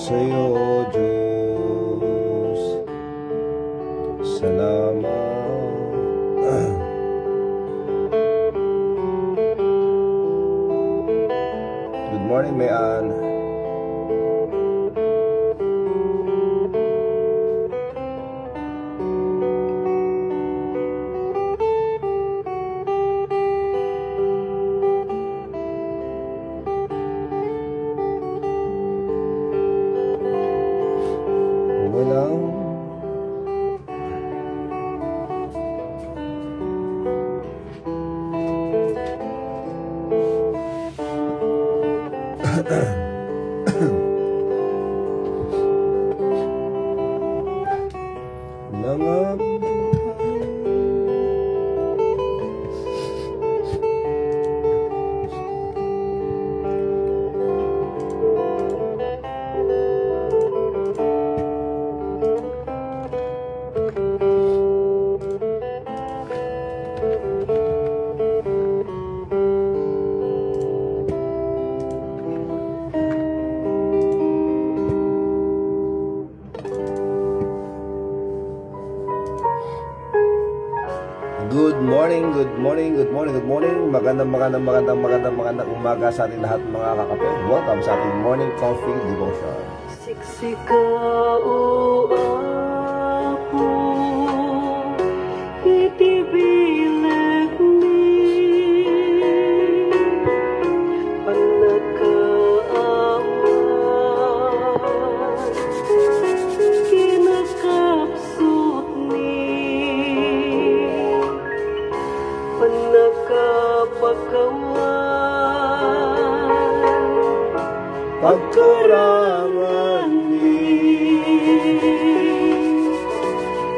sa'yo, Diyos. Salamat. Good morning, Mayan. Magandang umaga sa ating lahat mga kakape. Welcome sa ating morning coffee devotion. Siksika o apo, itibilag ni panagkaawan, kinakapsot ni panagkapakawan, pagkurangan ni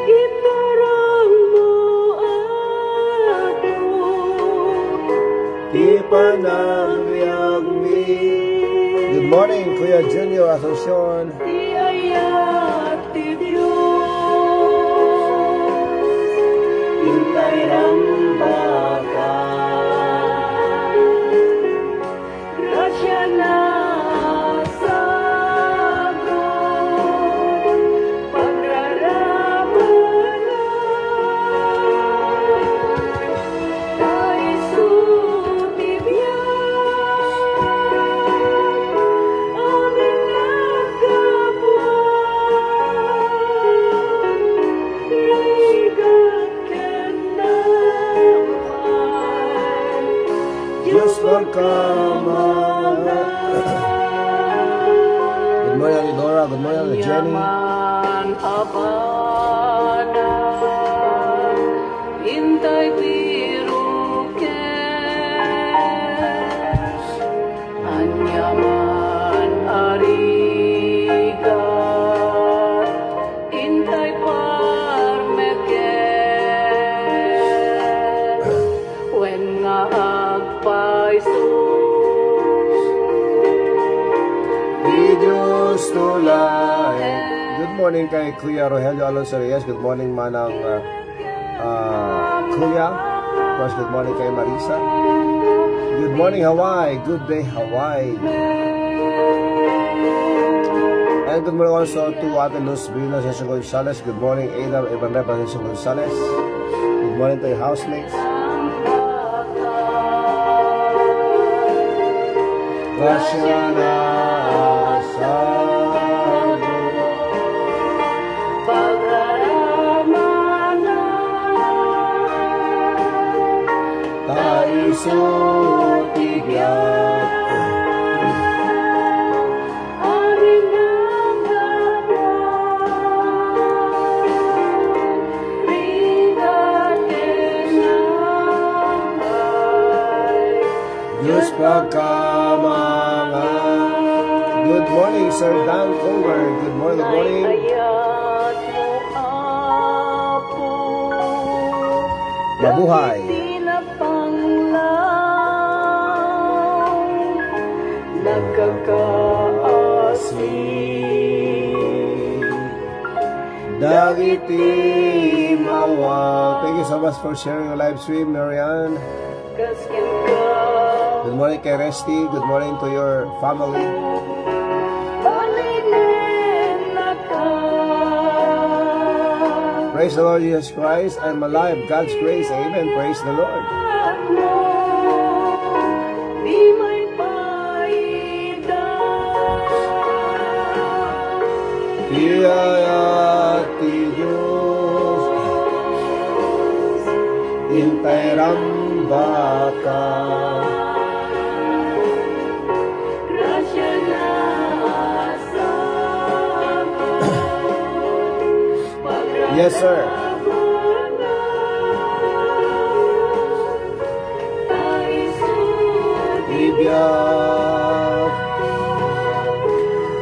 itarang mo ako, ipanagbiag mi. Good morning, Kuya Junior Asuncion. iayat ti Diyos, Hintay rambaka, grasya na Good morning, Laura. Good morning, Jenny. Yaman abana, intay pirukes, anyaman arigat, intay parmeket, when nga agpaiso. Good morning kay Kuya Rogelio Alonso Reyes. Good morning manang Kuya. Of course, good morning kay Marisa. Good morning Hawaii. Good day Hawaii. And good morning also to Ate Luz Brina Cesar Gonzalez. Good morning Adam Evanreba Cesar Gonzalez. Good morning to your housemates. Graciana Diyos pagkamangan. Good morning, Sir Dan Comer. Good morning, good morning. Mabuhay. Dagiti mawa. Thank you so much for sharing your live stream, Marianne. Good morning kay Resty. Good morning to your family. Praise the Lord Jesus Christ. I'm alive. God's grace. Amen. Praise the Lord. Di may paidang Iyaya ti Diyos, intay rambaka. grasya na asama. Yes, sir. Ibiyak.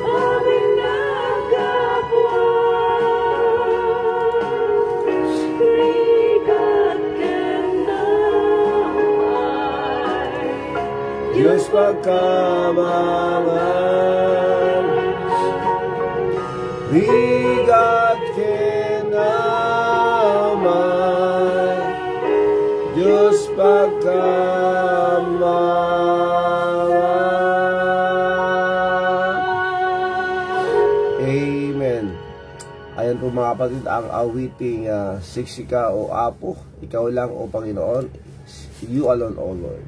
Aming nagkapwa, ligat kenamay. Diyos pagkamangan, bigat kinamay, Diyos pagkamangan. Amen. Ayan po mga kapatid, ang awiting siksika o apo, ikaw lang o Panginoon, you alone o Lord.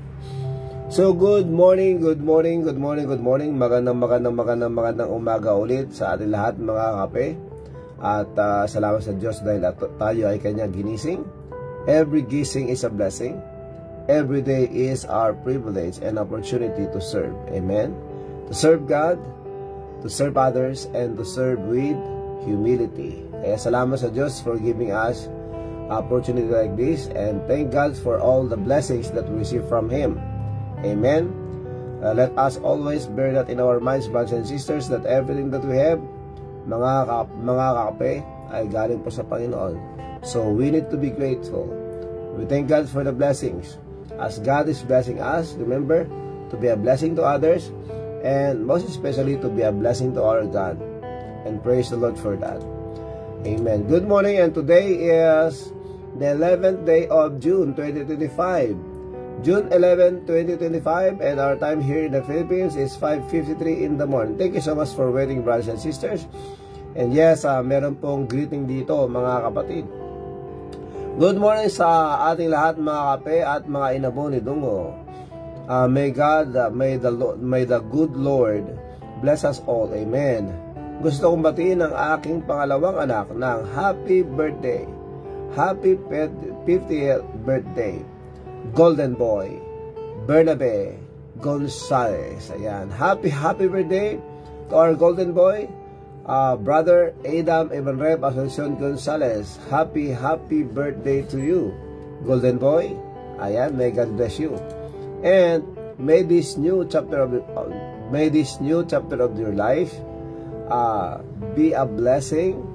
So good morning, good morning, good morning, good morning. Magandang umaga ulit sa ating lahat mga kape. At salamat sa Diyos dahil tayo ay kanyang ginising. Every gising is a blessing. Every day is our privilege and opportunity to serve. Amen. To serve God, to serve others, and to serve with humility. Kaya salamat sa Diyos for giving us opportunity like this, and thank God for all the blessings that we receive from Him. Amen. Let us always bear that in our minds, brothers and sisters, that everything that we have, mga kape, ay galing po sa Panginoon. So we need to be grateful. We thank God for the blessings. As God is blessing us, remember to be a blessing to others, and most especially to be a blessing to our God. And praise the Lord for that. Amen. Good morning, and today is the 11th day of June 2025. June 11, 2025, and our time here in the Philippines is 5:53 in the morning. Thank you so much for waiting, brothers and sisters. And yes, meron pong greeting dito mga kapatid. Good morning sa ating lahat mga kape at mga inabo ni Dungo. May God, may the good Lord bless us all. Amen. Gusto kong batiin ang aking pangalawang anak ng happy birthday. Happy 50th birthday. Golden Boy Bernabe Gonzales. Ayan. Happy birthday to our Golden Boy, Brother Adam Evanrep Asuncion Gonzales. Happy birthday to you, Golden Boy. Ayan, may God bless you. And may this new chapter of your life be a blessing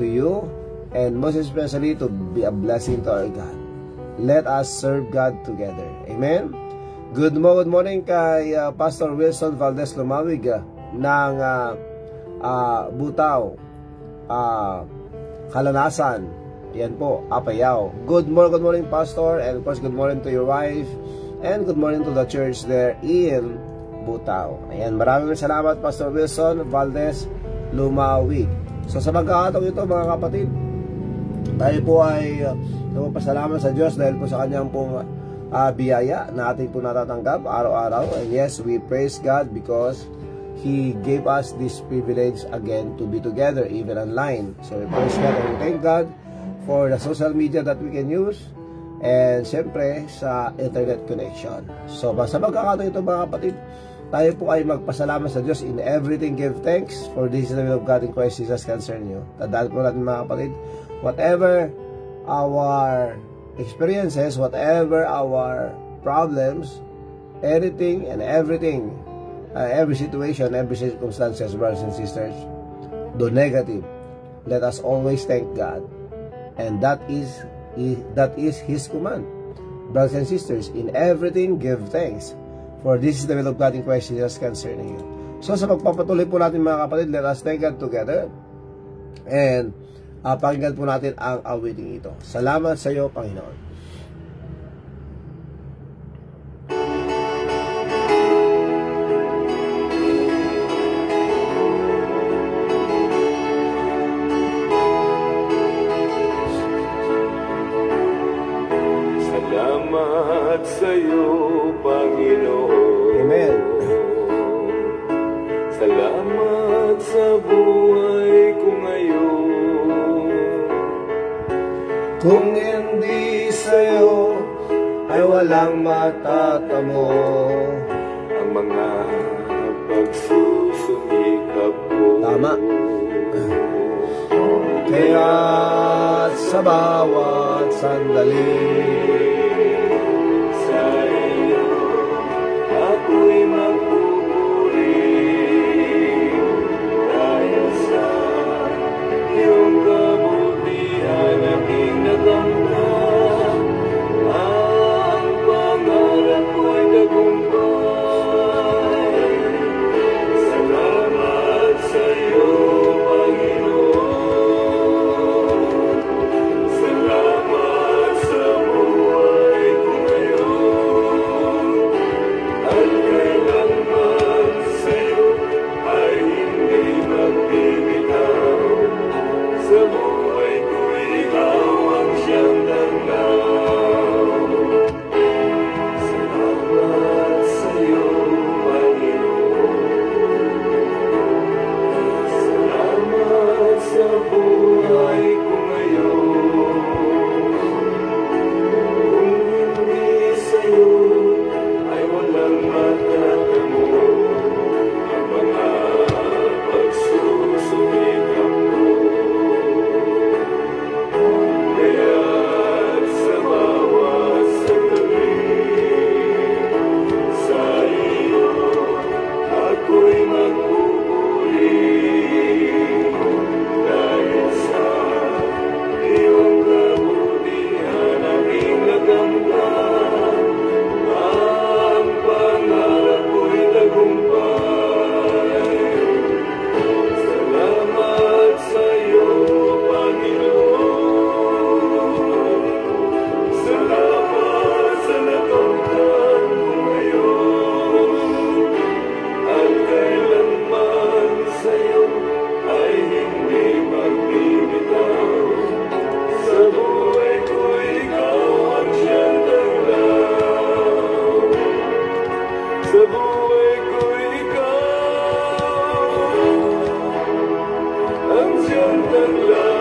to you, and most especially to be a blessing to our God. Let us serve God together. Amen. Good morning kay Pastor Wilson Valdez Lumawig ng Butaw, Kalanasan. Yan po, Apayao. Good morning, Pastor, and of course good morning to your wife, and good morning to the church there in Butaw. Ayan, maraming salamat Pastor Wilson Valdez Lumawig. So sa pagkakataong ito mga kapatid, tayo po ay pasalamat sa Diyos dahil po sa kanyang pong biyaya na ating po natatanggap araw-araw. And yes, we praise God because He gave us this privilege again to be together even online. So we praise God and we thank God for the social media that we can use, and siyempre sa internet connection. So sa pagkakataon ito mga kapatid, tayo po ay magpasalamat sa Diyos. In everything give thanks, for this is the will of God in Christ Jesus concerning you. Tandaan po natin mga kapatid, whatever our experiences, whatever our problems, anything and everything, every situation, every circumstances, brothers and sisters, though negative, let us always thank God. And that is His command. Brothers and sisters, in everything give thanks, for this is the will of God in Christ Jesus concerning you. So sa pagpapatuloy po natin mga kapatid, let us thank God together. And pakinggan po natin ang awiting ito. Salamat sa iyo, Panginoon. Salamat sa buhay ko ngayon. Kung hindi sa'yo ay walang matatamo Ang mga pagsusumikap ko. Tama. Kaya sa bawat sandali Sa iyo ako'y magpupuri dahil sa iyong kabutihan aking nakamtan. Ang pangarap ko'y tagumpay. Salamat sa iyo, Panginoon. Salamat sa buhay ko ngayon. At kailanman sa iyo ay hindi magbibitaw. Sa buhay ko ikaw ang siyang langaw. Salamat sa iyo, Panginoon. Salamat sa buhay ko ngayon. Kung hindi sa iyo ay walang matatamo ang mga pagsusumikap ko. Kaya't sa bawat sandali sa iyo ako'y magpupuri dahil sa iyong kabutihan aking nakamtan. Ang pangarap ko'y tagumpay. Salamat sa iyo, Panginoon. Salamat sa nakamtan ko ngayon. At kailanman sa iyo ay hindi magbibitaw. Sa buhay ko ikaw ang siyang tanglaw. Sa buhay ko ikaw ang siyang tanglaw.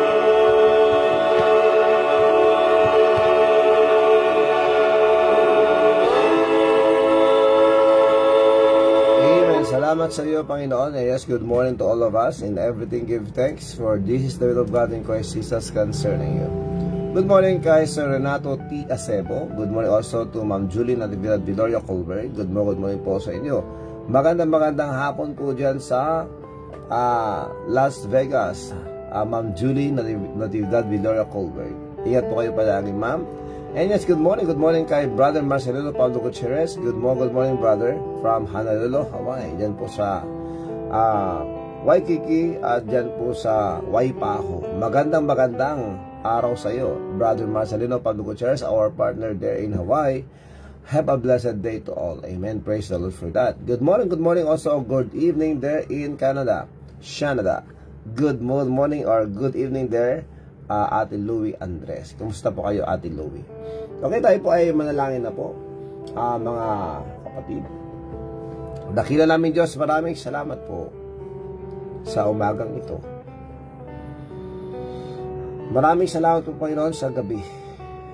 Amen. Salamat sa iyo, Panginoon. And yes, good morning to all of us. In everything, give thanks, for this is the will of God in Christ Jesus concerning you. Good morning kay Sir Renato T. Acebo. Good morning also to Ma'am Julie Natividad Viloria Colbert. Good morning po sa inyo. Magandang hapon po dyan sa Las Vegas. Ma'am Julie Natividad Viloria Colbert. Ingat po kayo palagi, ma'am. And yes, good morning kay Brother Marcelino Pablo Gutierrez. Good morning, brother, from Honolulu, Hawaii. Diyan po sa Waikiki at diyan po sa Waipahu. Magandang araw sa iyo, Brother Marcelino Pablo Gutierrez, our partner there in Hawaii. Have a blessed day to all. Amen. Praise the Lord for that. Good morning also. Good evening there in Canada. Good morning or good evening there, Ate Louie Andres. Kumusta po kayo, Ate Louie? Okay, tayo po ay manalangin na po, mga kapatid. Dakila namin Diyos, maraming salamat po sa umagang ito. Maraming salamat po, Panginoon, sa gabi.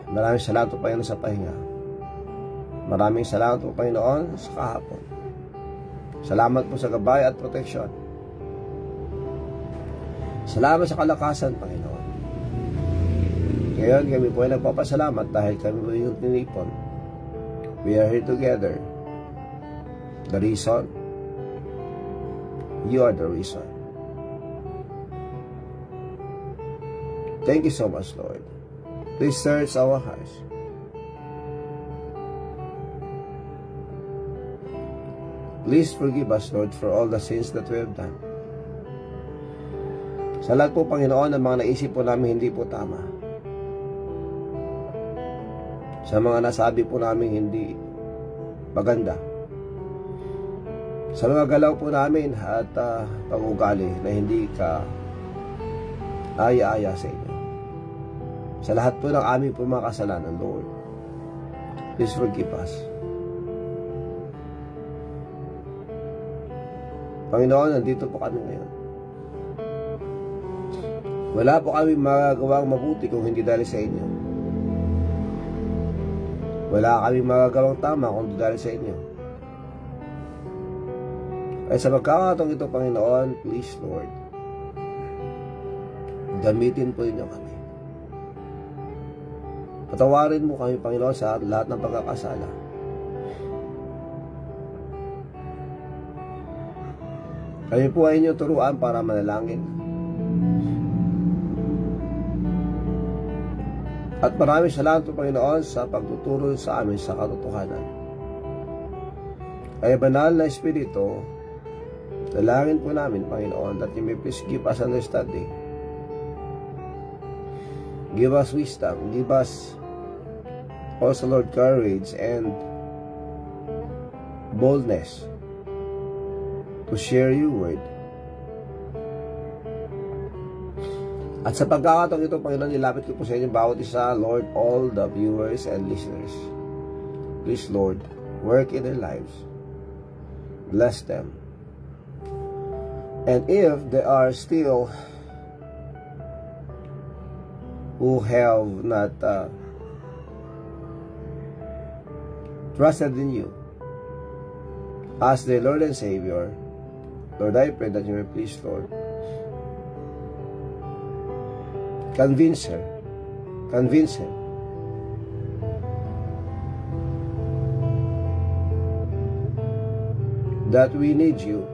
Maraming salamat po, Panginoon, sa pahinga. Maraming salamat po, Panginoon, sa kahapon. Salamat po sa gabay at proteksyon. Salamat sa kalakasan, Panginoon. Ngayon, kami po ay nagpapasalamat dahil kami po yung tinipon. We are here together. The reason, you are the reason. Thank you so much, Lord. Please search our hearts. Please forgive us, Lord, for all the sins that we have done. Sa lahat po, Panginoon, ng mga naisip po namin hindi po tama. Sa mga nasabi po namin hindi maganda. Sa mga galaw po namin at pag-ugali na hindi ka aya-aya sa inyo. Sa lahat po ng aming po mga kasalanan, Lord, please forgive us. Panginoon, nandito po kami ngayon. Wala po kami magagawang mabuti kung hindi dahil sa inyo. Wala kami magagawang tama kung hindi dahil sa inyo. Ay sa pagkakataong ito, Panginoon, please, Lord, gamitin po ninyo kami. Patawarin mo kami, Panginoon, sa lahat ng pagkakasala. Kami po ay inyo turuan para manalangin. At maraming salamat po, Panginoon, sa pagtuturo sa amin sa katotohanan. Kaya banal na Espiritu, dalangin po namin, Panginoon, that you may please give us understanding. Give us wisdom. Give us also, Lord, courage and boldness to share your word. At sa pagkakataong ito, Panginoon, nilapit ko po sa inyo bawat isa, Lord, all the viewers and listeners. Please, Lord, work in their lives. Bless them. And if there are still who have not trusted in you as their Lord and Savior, Lord, I pray that you may please, Lord, convince him that we need you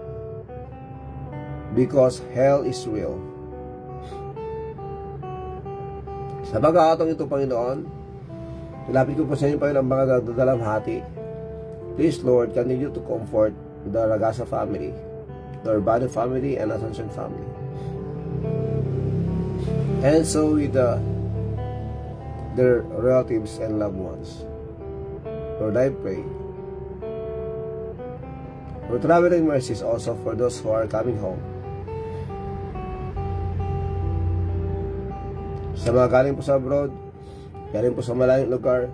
because hell is real. Sa pagkakataong ito, Panginoon, nilapit ko po sa inyo, Panginoon, ang mga nagdadalamhati. Please, Lord, continue to comfort the Ragasa family, the Urbano family, and Asuncion family. And so with their relatives and loved ones. Lord, I pray for traveling mercies also for those who are coming home. Sa mga galing po sa abroad, galing po sa malayong lugar,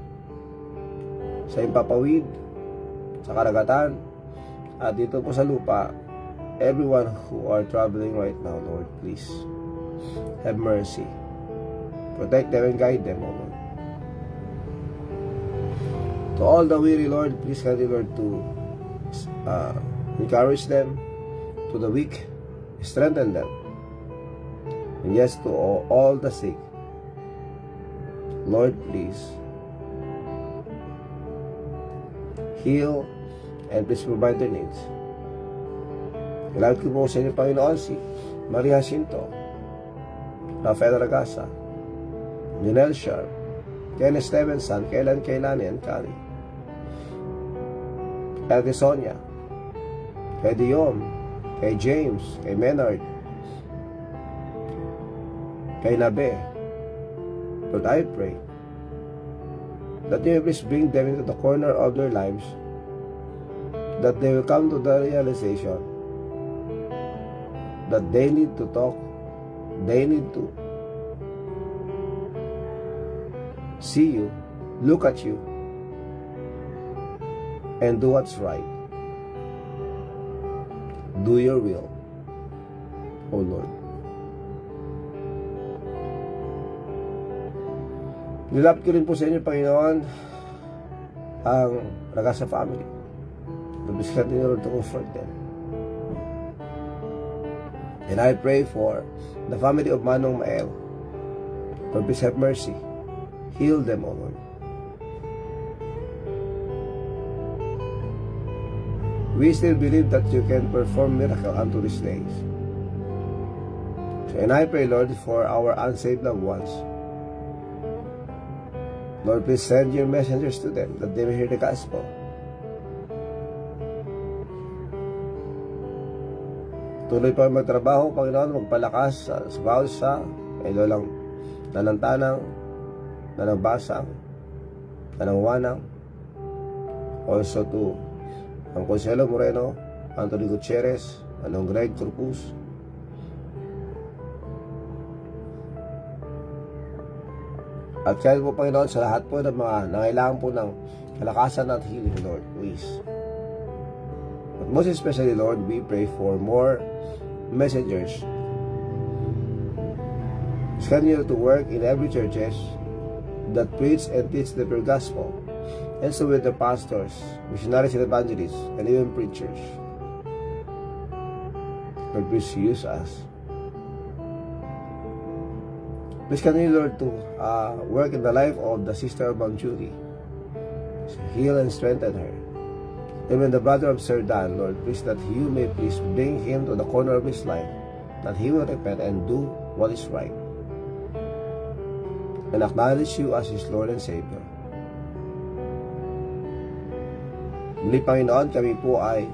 sa impapawid, sa karagatan, at dito po sa lupa, everyone who are traveling right now, Lord, please have mercy. Protect them and guide them, O Lord. To all the weary, Lord, please continue, Lord, to encourage them. To the weak, strengthen them. And yes, to all the sick, Lord, please heal and please provide their needs. Ilawit ko po sa inyo, Panginoon, si Maria Jacinto, Rafael Ragasa, Junel Sharp, Ken Stevenson, Kailan Kailani and Kari, Ate Sonia, kay Dion, kay James, kay Menard, kay Nabe. Lord, I pray that you please bring them into the corner of their lives, that they will come to the realization that they need to talk, they need to see you, look at you, and do what's right. Do your will, O Lord. Nilapit ko rin po sa inyo, Panginoon, ang Ragasa family. Please continue, Lord, to comfort them. And I pray for the family of Manong Mael. Lord, please have mercy. Heal them, O Lord. We still believe that you can perform miracle unto these days. And I pray, Lord, for our unsaved loved ones. Lord, please send your messengers to them that they may hear the gospel. Tuloy pa magtrabaho, Panginoon, magpalakas sa bawat isa, kay Lolang Nanantanang, Nanangbasang, Nanangwanang, also to ang Consuelo Moreno, Anthony Gutierrez, Manong Greg Corpus, at kaya po, Panginoon, sa lahat po ng mga nangailangan po ng kalakasan at healing, Lord, please. But Most especially, Lord, we pray for more messengers. Continue to work in every churches that preach and teach the pure gospel. And so with the pastors, missionaries and evangelists, and even preachers. Lord, please use us. Please continue, Lord, to work in the life of the sister of Mount Judy. Heal and strengthen her. Even the brother of Sir Dan, Lord, please that you may please bring him to the corner of his life, that he will repent and do what is right, and acknowledge you as his Lord and Savior. Muli, Panginoon, kami po ay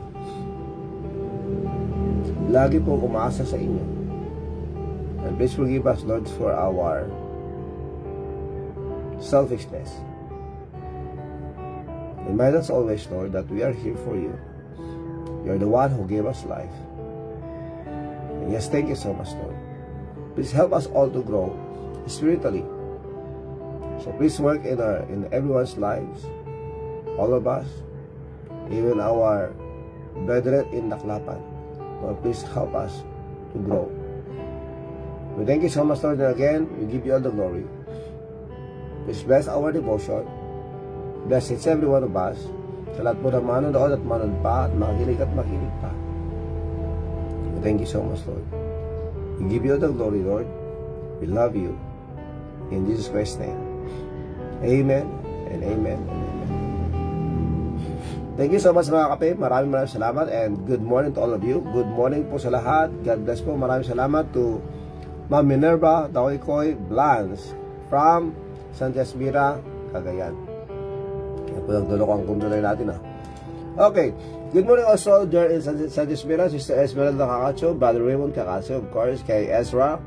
lagi pong umaasa sa inyo. And please forgive us, Lord, for our selfishness. Remind us always, Lord, that we are here for you. You're the one who gave us life. And yes, thank you so much, Lord. Please help us all to grow spiritually. So please work in everyone's lives, all of us, even our brethren in Naklapan. Lord, please help us to grow. We thank you so much, Lord, and again, we give you all the glory. Please bless our devotion. Bless each every one of us. Sa lahat po na manonood at manonood pa, at makinig pa. We thank you so much, Lord. We give you all the glory, Lord. We love you. In Jesus Christ's name. Amen and amen and amen. Thank you so much, mga kape. Maraming salamat and good morning to all of you. Good morning po sa lahat. God bless po. Maraming salamat to Ma'am Minerva Daoykoy Blans from Santa Esmira, Cagayan. Yan po nagdulok ang kundulay natin, Okay. Good morning also there in Santa Esmira, Sister Esmeralda Cacacho, Brother Raymond Cacacho, of course, kay Ezra,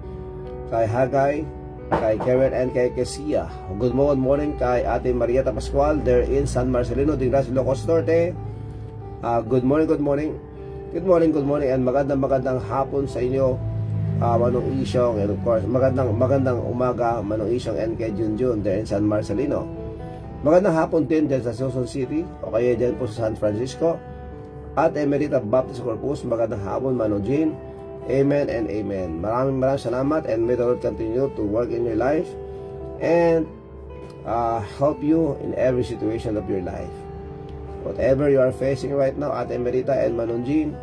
kay Hagay, kay Karen, and kay Kesia. Good morning kay Ate Marieta Pascual there in San Marcelino, Digras, Ilocos Norte. Good morning, and magandang hapon sa inyo, Manong Isyong, and of course, magandang umaga, Manong Isyong and kay Junjun there in San Marcelino. Magandang hapon din dyan sa Quezon City, o kaya dyan po sa San Francisco, at Emerita Baptist Corpus. Magandang hapon, Manong Jean. Amen and amen. Maraming salamat, and may the Lord continue to work in your life and help you in every situation of your life. Whatever you are facing right now, Ate Emerita and Manong Jean,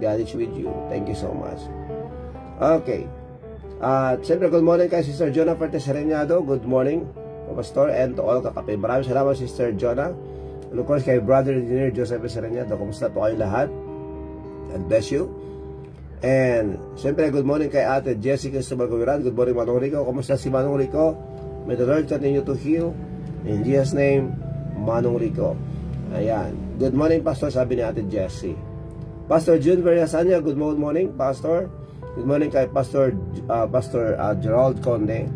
God is with you. Thank you so much. Okay. Siyempre, good morning kay Sister Jonah Fertesereñado. Good morning, Pastor, and to all kakape. Maraming salamat, Sister Jonah. And of course, kay Brother Engineer Joseph Fertesereñado. Kumusta po kayo lahat? God bless you. And siyempre, good morning kay Ate Jessica Subaguiran. Good morning, Manong Rico. Kumusta si Manong Rico? May the Lord continue to heal. In Jesus' name, Manong Rico. Ayan. Good morning, Pastor, sabi ni Ate Jessie. Pastor June Veriasanya, good morning, Pastor. Good morning kay Pastor Gerald Conde.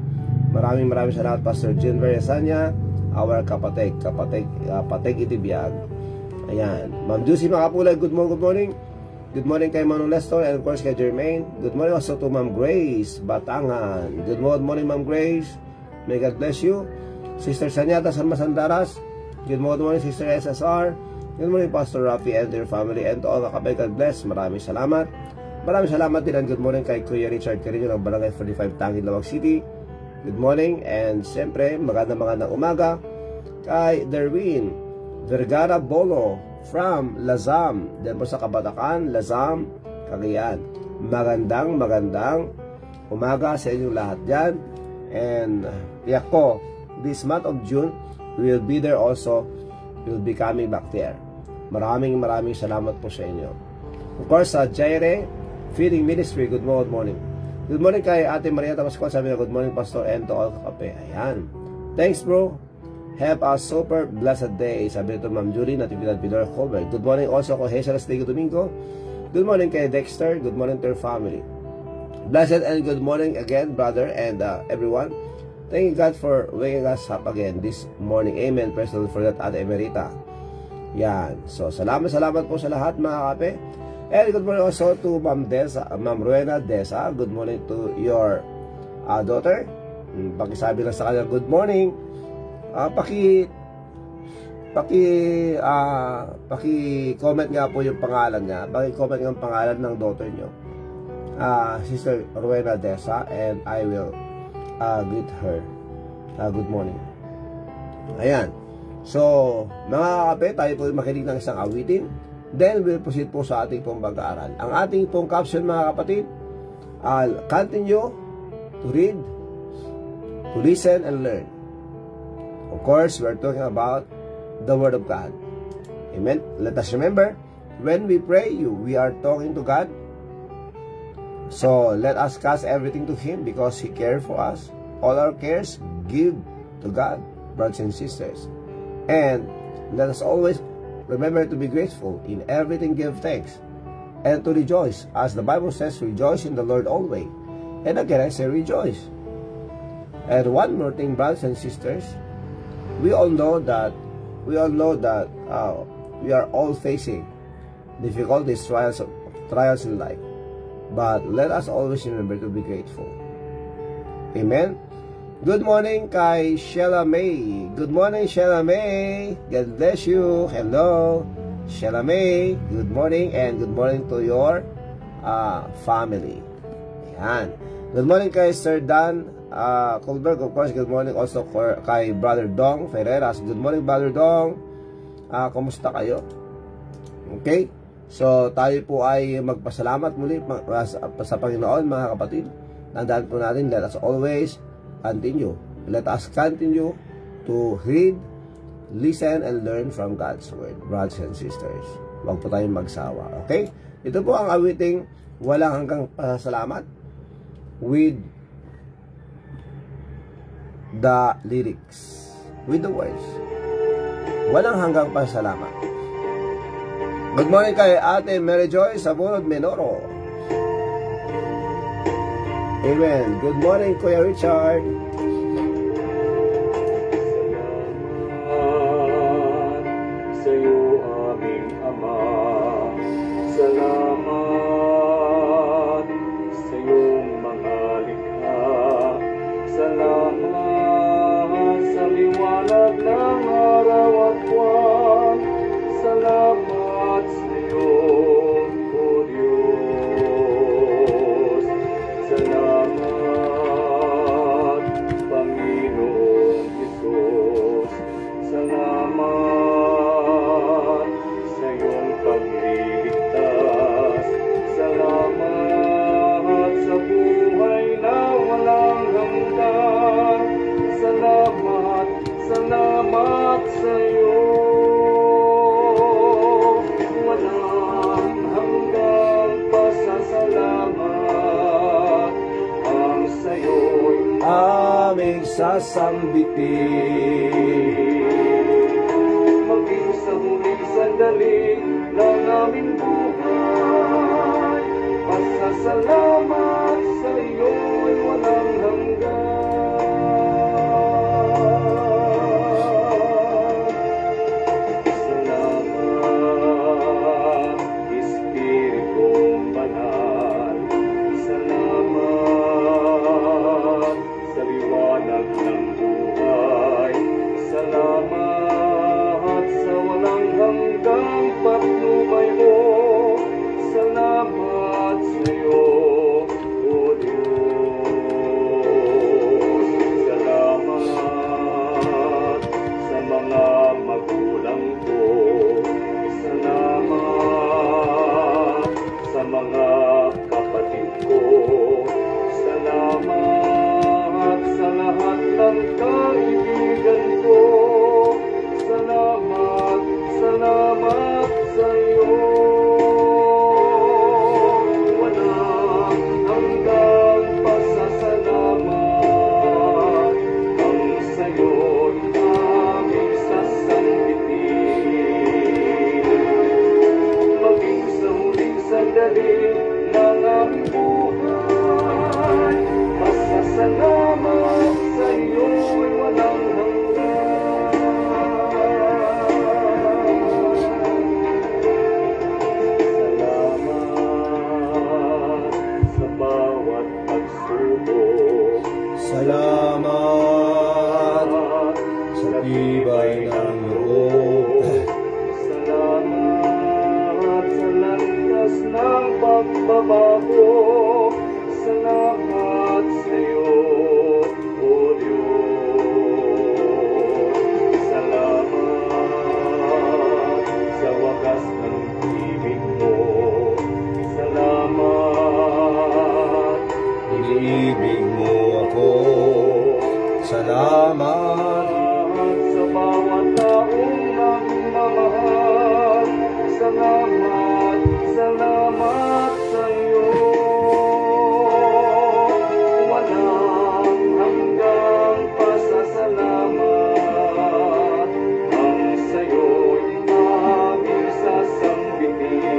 Maraming salamat, Pastor June Veriasanya, our kapateg itibiyag. Ayan. Ma'am Juicy Makapulay, good morning. Good morning kay Manong Lester, and of course kay Jermaine. Good morning also to Ma'am Grace Batangan. Good morning, Ma'am Grace. May God bless you. Sister Sanyata San Masandaras. Good morning, Sister SSR. Good morning, Pastor Rafi and their family, and to all kakabay. God bless. Maraming salamat. Maraming salamat din, and good morning kay Kuya Richard Carino ng Barangay 45 Tangin, Lawag City. Good morning, and siyempre magandang umaga kay Derwin Vergara Bolo from Lazam, din po sa Kabatakan, Lazam, Cagayan. Magandang umaga sa inyong lahat dyan. And tiyak ko, this month of June, we will be there also. We will be coming back there. Maraming salamat po sa inyo. Of course, sa Jaire Feeding Ministry, good morning. Good morning kay Ate Marieta Pascual, sabi na good morning, Pastor, and to all kape. Ayan. Thanks, bro. Have a super blessed day. Sabi nito Ma'am Julie, Natividad Vidor Colbert. Good morning also kay Hazel Estigo Domingo. Good morning kay Dexter. Good morning to your family. Blessed and good morning again, brother and everyone. Thank you God for waking us up again this morning. Amen. Praise the Lord for that, Ate Emerita. Yan. So, salamat po sa lahat, mga kape. And good morning also to Ma'am Rowena Desa. Good morning to your daughter. Pakisabi lang sa kanya, good morning. paki-comment nga po yung pangalan niya. Paki-comment nga ang pangalan ng daughter nyo. Sister Rowena Desa, and I will greet her. Good morning. Ayan. So, mga kakape, tayo po makinig ng isang awitin. Then, we'll proceed po sa ating pong pag-aaral. Ang ating pong caption, mga kapatid, continue to read, to listen, and learn. Of course, we're talking about the Word of God. Amen. Let us remember, when we pray, we are talking to God. So, let us cast everything to Him because He cares for us. All our cares, give to God, brothers and sisters. And let us always remember to be grateful. In everything give thanks. And to rejoice. As the Bible says, rejoice in the Lord always. And again, I say rejoice. And one more thing, brothers and sisters. We all know that we are all facing difficulties, trials in life. But let us always remember to be grateful. Amen. Good morning kay Sheila May. Good morning, Sheila May. God bless you. Hello, Sheila May. Good morning, and good morning to your family. Ayan. Good morning kay Sir Dan Colberg. Of course, good morning also kay Brother Dong Ferreras. Good morning, Brother Dong. Kumusta kayo? Okay? So, tayo po ay magpasalamat muli sa Panginoon, mga kapatid. Tandaan po natin, let us always continue. Let us continue to read, listen, and learn from God's Word, brothers and sisters. Huwag po tayong magsawa. Okay? Ito po ang awiting walang hanggang pasalamat with the lyrics, with the words. Walang hanggang pasalamat. Good morning kay Ate Mary Joy Sabunod Menoro. Amen. Good morning, Kuya Richard. Salamat sa iyo, aming Ama. Salamat sa iyong mga likha. Salamat sa liwanag ng araw at buwan. Salamat sa iyo, O Diyos. Salamat, Panginoong Hesus. Salamat sa iyong pagliligtas. Salamat sa buhay na walang hanggan. Salamat, salamat sa iyo. Walang hanggang pasasalamat ang sa'yo'y Aming sasambitin. maging sa huling sandali ng aming buhay. Pasasalamat sa iyo'y walang hanggan. Salamat, Espiritong Banal. Salamat sa liwanag ng buhay. Salamat sa walang hanggang patnubay mo. Salamat sa iyo, O Diyos. Salamat sa mga magulang ko. Salamat sa mga kapatid ko. Salamat sa lahat ng kaibigan ko. Salamat, salamat sa iyo. Walang hanggang pasasalamat ang sa'yo'y aming sasambitin. Maging sa huling sandali ng aming buhay. Pasasalamat sa iyo'y walang hanggan. Salamat sa bawat pagsubok. Salamat sa tibay ng loob. iniibig mo ako. Salamat sa bawat taong nagmamahal. Salamat, salamat sa iyo. Walang hanggang pasasalamat ang sa'yo'y aming sasambitin.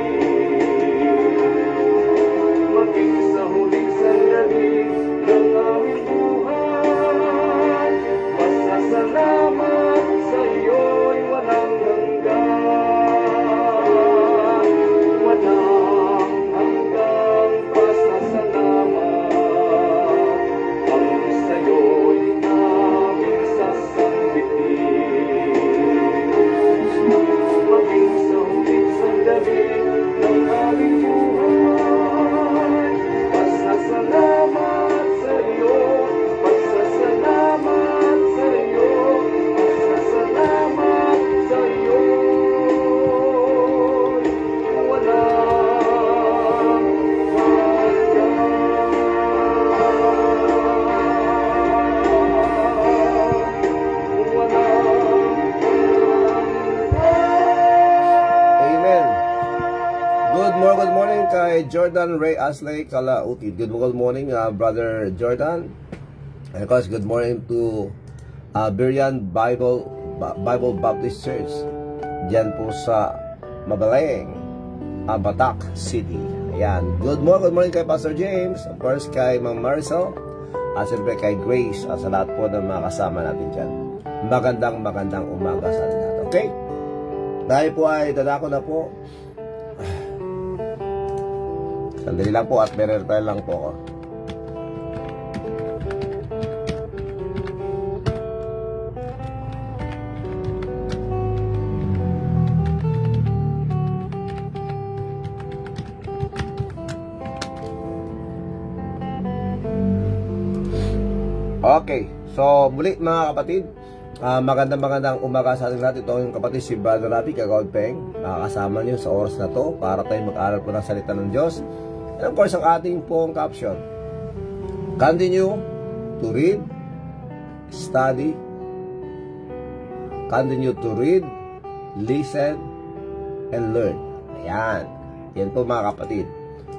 Maging sa huling sandali ng aming buhay, pasasalamat sa iyo'y walang hanggan. Walang hanggang pasasalamat ang sa'yo'y aming sasambitin. Maging sa huling sandali ng aming buhay, pasasalamat sa iyo, pasasalamat sa iyo, pasasalamat sa iyo. Walang Amen. Good morning kay Jordan Ray Asley Kalautid. Good morning, Brother Jordan. And of course, good morning to Berian Bible Baptist Church. Diyan po sa Mabaleng, Batak City. Ayan. Good morning kay Pastor James. Of course, kay Ma'am Marisol. At siyempre kay Grace. Sa lahat po ng mga kasama natin dyan. Magandang umaga sa atin lahat. Okay? Dahil po ay dadako na po. Sandali lang po at may-repair lang po ako. Okay, so muli mga kapatid, magandang umaga sa ating lahat. Ito yung kapatid si Brother Rafi Kagaudpeng. Makakasama niyo sa oras na to para tayo mag-aral po ng salita ng Diyos. And of course, ang ating pong caption, continue to read, study, continue to read, listen, and learn. Ayan. Yan po mga kapatid.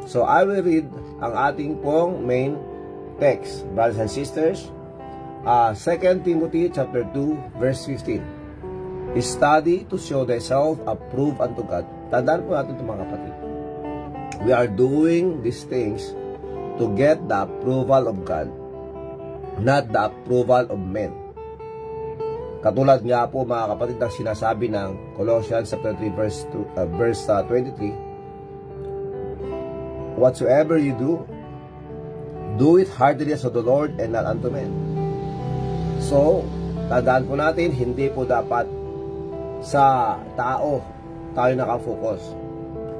So, I will read ang ating pong main text, brothers and sisters. 2 Timothy chapter 2 verse 15. Study to show thyself approved unto God. Tandaan po natin ito mga kapatid. We are doing these things to get the approval of God, not the approval of men. Katulad nga po mga kapatid ang sinasabi ng Colossians chapter 3 verse 23. Whatsoever you do it heartily as of the Lord and not unto men. So, tandaan po natin, hindi po dapat sa tao tayo nakafocus.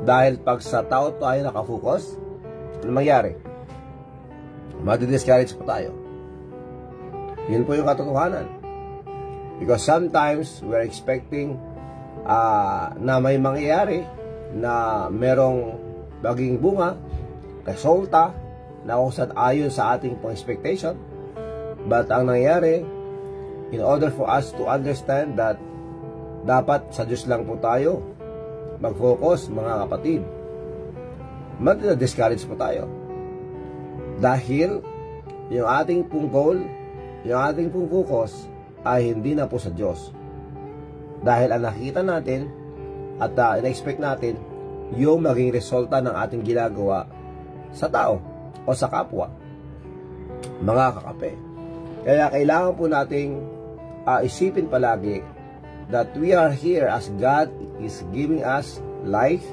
Dahil pag sa tao tayo nakafocus, ano mangyari? Madi-discourage po tayo. Yun po yung katotohanan. Because sometimes, we're expecting na may mangyayari na merong maging bunga, resulta, na kung saan ayon sa ating pong expectation. But ang nangyayari, in order for us to understand that dapat sa Diyos lang po tayo mag-focus mga kapatid, mag-discourage po tayo. Dahil yung ating pong goal, yung ating pong focus ay hindi na po sa Diyos. Dahil ang nakita natin at in-expect natin yung maging resulta ng ating ginagawa sa tao o sa kapwa, mga kakape. Kaya kailangan po nating isipin palagi that we are here as God is giving us life,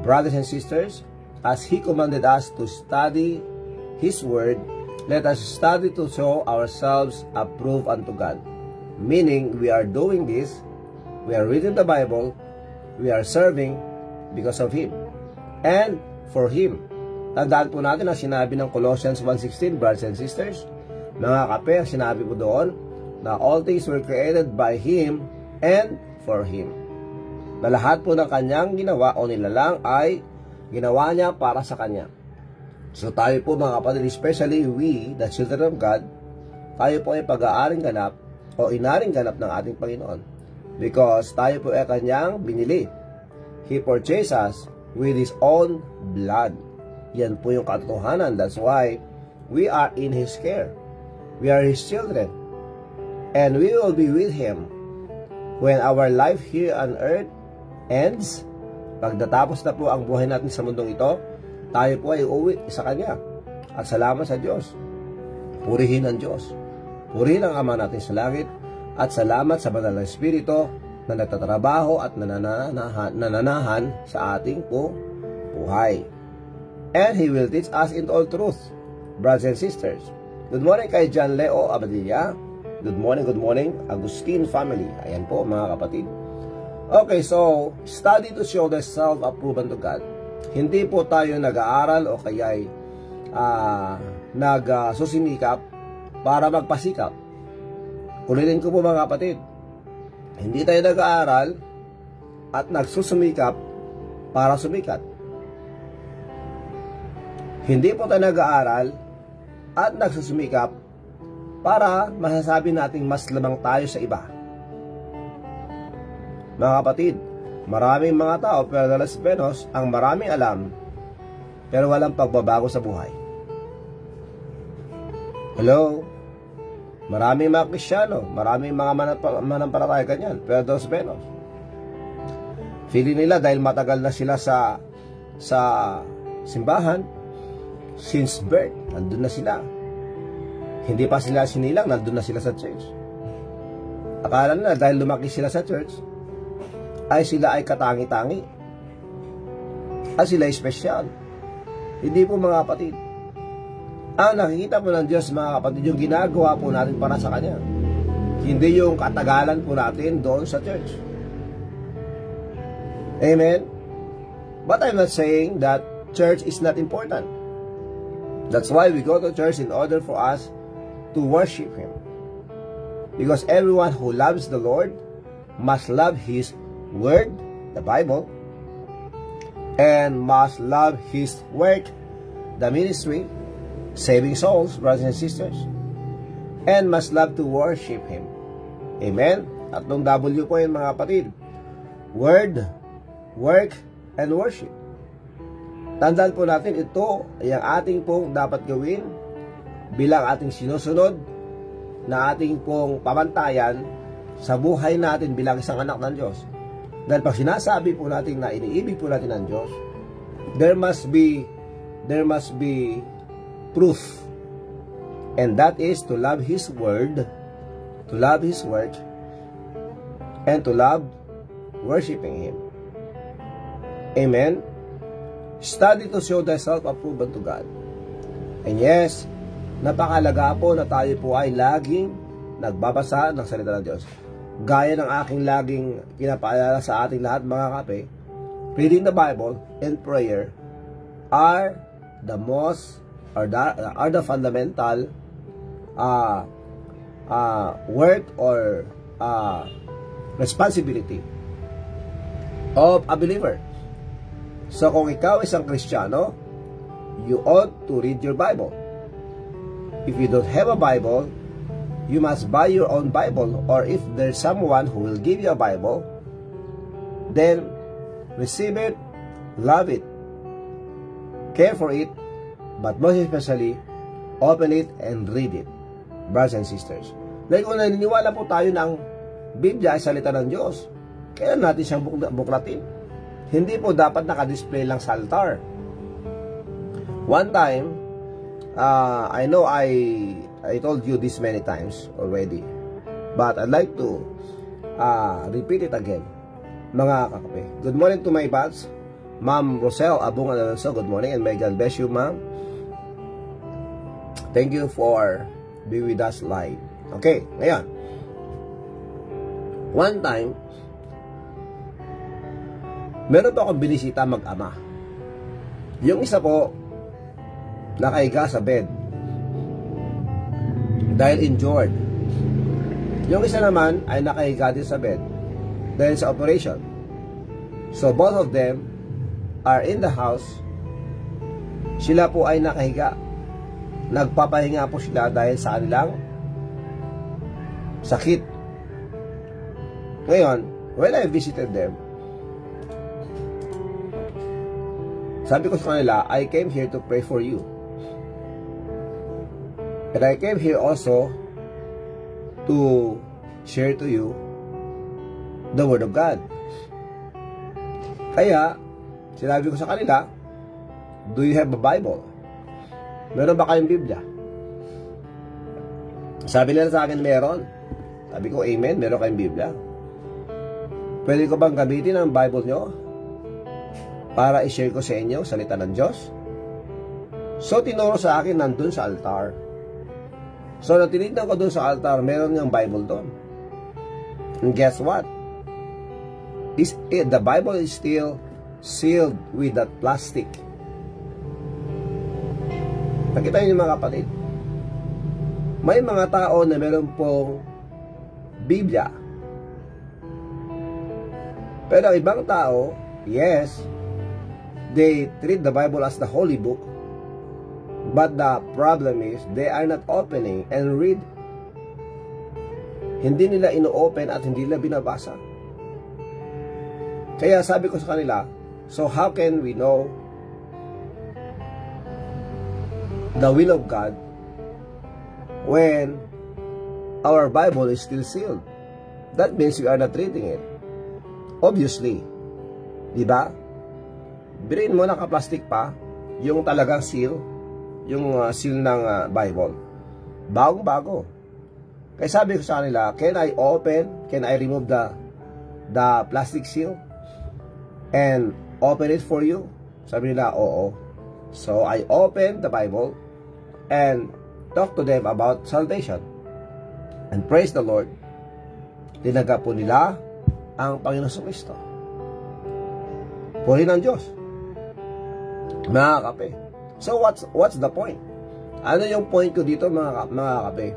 brothers and sisters, as He commanded us to study His Word. Let us study to show ourselves approved unto God. Meaning, we are doing this, we are reading the Bible, we are serving because of Him and for Him. Tandaan po natin ang sinabi ng Colossians 1:16, brothers and sisters. Mga kape, ang sinabi po doon na all things were created by Him and for Him. Na lahat po ng kanyang ginawa o nilalang ay ginawa niya para sa kanya. So tayo po mga kapatid, especially we, the children of God, tayo po ay pag-aaring ganap o inaring ganap ng ating Panginoon. Because tayo po ay kanyang binili. He purchased us with His own blood. Yan po yung katotohanan. That's why we are in His care. We are His children. And we will be with Him when our life here on earth ends. Pagdatapos na po ang buhay natin sa mundong ito, tayo po ay uuwi sa Kanya. At salamat sa Diyos. Purihin ang Diyos. Purihin ang Ama natin sa langit. At salamat sa Banal na Espiritu na nagtatrabaho at nananahan sa ating buhay. And He will teach us in all truth, brothers and sisters. Good morning kay John Leo Abadilla. Good morning, Agustin family. Ayan po mga kapatid. Okay, so, study to show the self-approval to God. Hindi po tayo nag-aaral o kaya'y nagsusimikap para magpasikap. Ulitin ko po mga kapatid, hindi tayo nag-aaral at nagsusumikap para sumikat. Hindi po tayo nag-aaral at nagsusumikap para masasabi nating mas lamang tayo sa iba. Mga kapatid, maraming mga tao, pero dalas menos, ang maraming alam, pero walang pagbabago sa buhay. Hello? Maraming mga Kristyano, maraming mga manampalataya ganyan, pero dalas menos. Feeling nila dahil matagal na sila sa simbahan, since birth, nandun na sila. Hindi pa sila sinilang, nandun na sila sa church. Akala nila dahil lumaki sila sa church, ay sila ay katangi-tangi. At sila ay special. Hindi po mga kapatid. Ang nakikita po ng Diyos mga kapatid, yung ginagawa po natin para sa Kanya. Hindi yung katagalan po natin doon sa church. Amen? But I'm not saying that church is not important. That's why we go to church in order for us to worship Him. Because everyone who loves the Lord must love His Word, the Bible, and must love His work, the ministry, saving souls, brothers and sisters, and must love to worship Him. Amen? Tatlong W po yun mga kapatid. Word, work, and worship. Tandaan po natin, ito ay ang ating pong dapat gawin bilang ating sinusunod na ating pong pamantayan sa buhay natin bilang isang anak ng Diyos. Dahil pag sinasabi po natin na iniibig po natin ang Diyos, there must be proof. And that is to love His Word, to love His work, and to love worshiping Him. Amen? Study to show the self-approval to God. And yes, napakalaga po na tayo po ay laging nagbabasa ng salita ng Diyos. Gaya ng aking laging pinapaalala sa ating lahat mga kape, reading the Bible and prayer are the fundamental work or responsibility of a believer. So kung ikaw isang Kristiyano, you ought to read your Bible. If you don't have a Bible, you must buy your own Bible, or if there's someone who will give you a Bible, then receive it, love it, care for it, but most especially, open it and read it, brothers and sisters. Like kung naniniwala po tayo ng Biblia ay salita ng Diyos, kailan natin siyang buklatin? Hindi po dapat nakadisplay lang sa altar. One time, I know I told you this many times already, but I'd like to repeat it again, mga kakape. Good morning to my bats, Ma'am Rosel Abung Alonso. Good morning and may God bless you, ma'am. Thank you for being with us live. Okay, ngayon. One time, meron po akong binisita mag-ama. Yung isa po, nakahiga sa bed dahil injured. Yung isa naman ay nakahiga din sa bed dahil sa operation. So both of them are in the house Sila po ay nakahiga. Nagpapahinga po sila dahil sa kanilang sakit. Ngayon, when I visited them, sabi ko sa kanila, I came here to pray for you. And I came here also to share to you the Word of God. Kaya, sinabi ko sa kanila, do you have a Bible? Meron ba kayong Biblia? Sabi nila sa akin, meron. Sabi ko, amen, meron kayong Biblia. Pwede ko bang gamitin ang Bible nyo para i-share ko sa inyo salita ng Diyos? So, tinuro sa akin nandun sa altar. So, natinignan ko dun sa altar, meron ng Bible dun. And guess what? The Bible is still sealed with that plastic. Nakita niyo mga kapatid, may mga tao na meron pong Biblia. Pero ibang tao, yes, they treat the Bible as the holy book. But the problem is, they are not opening and read. Hindi nila ino-open at hindi nila binabasa. Kaya sabi ko sa kanila, so how can we know the will of God when our Bible is still sealed? That means we are not reading it. Obviously. Diba? Birin mo naka-plastic pa yung talagang seal, yung seal ng Bible. Bagong-bago. Kaya sabi ko sa kanila, can I remove the plastic seal and open it for you? Sabi nila, oo. So, I opened the Bible and talk to them about salvation. And praise the Lord, tinanggap po nila ang Panginoon Kristo. Puri ng Diyos. Mga kape. So, what's the point? Ano yung point ko dito, mga kape?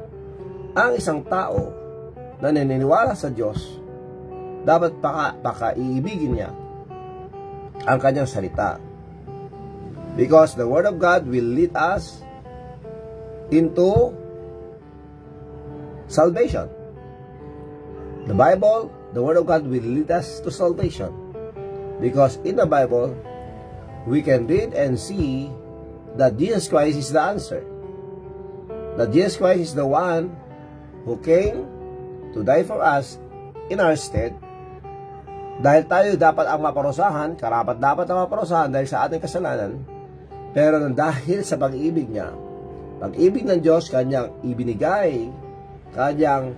Ang isang tao na naniniwala sa Diyos, dapat iibigin niya ang kanyang salita. Because the Word of God will lead us into salvation. The Bible, the Word of God will lead us to salvation. Because in the Bible, we can read and see that Jesus Christ is the answer. That Jesus Christ is the one who came to die for us in our stead. Dahil tayo dapat ang maparusahan, karapat dapat ang maparusahan dahil sa ating kasalanan. Pero dahil sa pag-ibig niya, pag-ibig ng Diyos, kanyang ibinigay, kanyang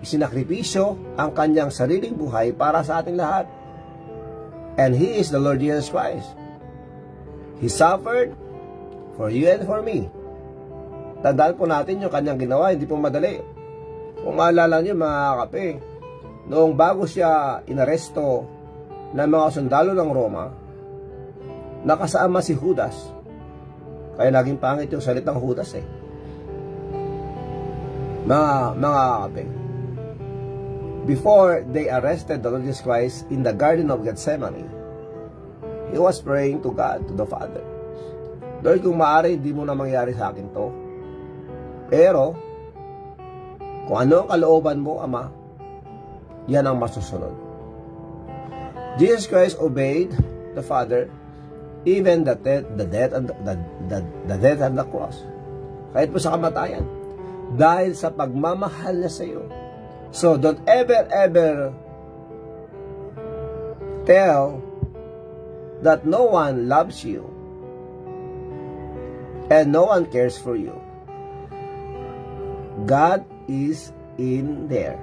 isinakripisyo ang kanyang sariling buhay para sa ating lahat. And He is the Lord Jesus Christ. He suffered for you and for me. Tandaan po natin yung kanyang ginawa, hindi po madali. Kung maalala nyo mga kape, noong bago siya inaresto ng mga sundalo ng Roma, nakasama si Judas. Kaya naging pangit yung salitang Judas eh. Mga kape, before they arrested the Lord Jesus Christ in the Garden of Gethsemane, He was praying to God, to the Father. Lord, kung maaari, hindi mo na mangyari sa akin to. Pero, kung ano ang kalooban mo, Ama, yan ang masusunod. Jesus Christ obeyed the Father, even the death and the cross. Kahit po sa kamatayan. Dahil sa pagmamahal niya sa iyo. So, don't ever tell that no one loves you and no one cares for you. God is in there.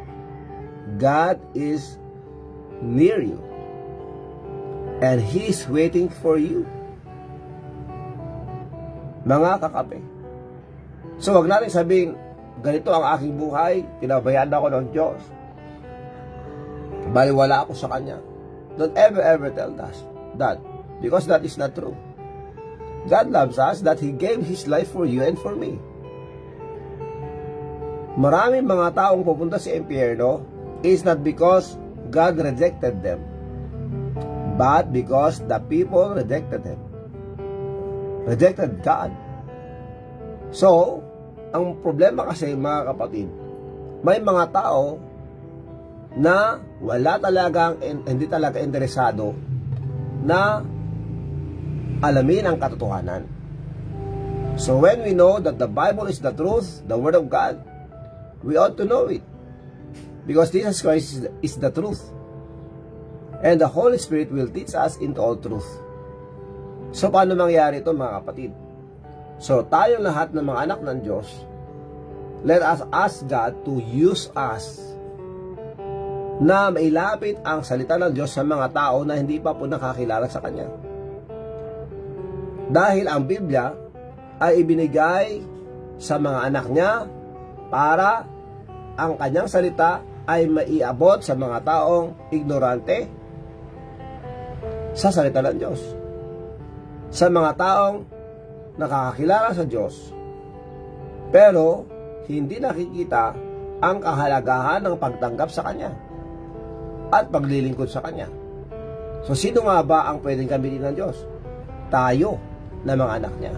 God is near you. And He is waiting for you. Mga kakape. So, wag natin sabihin, ganito ang aking buhay, pinabayaan ako ng Diyos. Baliwala ako sa Kanya. Don't ever tell that. Because that is not true. God loves us that He gave His life for you and for me. Maraming mga taong pupunta sa impyerno is not because God rejected them, but because the people rejected Him. rejected God. So, ang problema kasi mga kapatid, may mga tao na hindi talaga interesado na alamin ang katotohanan. So when we know that the Bible is the truth, the Word of God, we ought to know it. Because Jesus Christ is the truth. And the Holy Spirit will teach us into all truth. So paano mangyari ito mga kapatid? So tayong lahat ng mga anak ng Diyos, let us ask God to use us na mailapit ang salita ng Diyos sa mga tao na hindi pa po nakakilala sa Kanya. Dahil ang Biblia ay ibinigay sa mga anak niya para ang Kanyang salita ay maiabot sa mga taong ignorante sa salita ng Diyos. Sa mga taong nakakakilala sa Diyos pero hindi nakikita ang kahalagahan ng pagtanggap sa Kanya at paglilingkod sa Kanya. So sino nga ba ang pwedeng gamitin ng Diyos? Tayo na mga anak niya.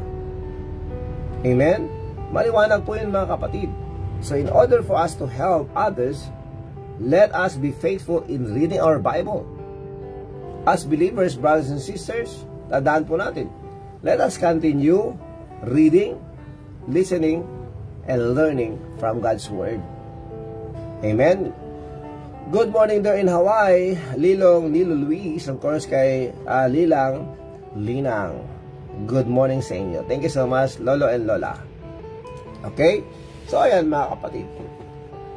Amen? Maliwanag po yun mga kapatid. So in order for us to help others, let us be faithful in reading our Bible. As believers, brothers and sisters, tandaan po natin, let us continue reading, listening, and learning from God's Word. Amen? Good morning there in Hawaii, Lilong, Lilo Luis, of course kay Lilang, Linang. Good morning sa inyo. Thank you so much, Lolo and Lola. Okay? So, ayan mga kapatid.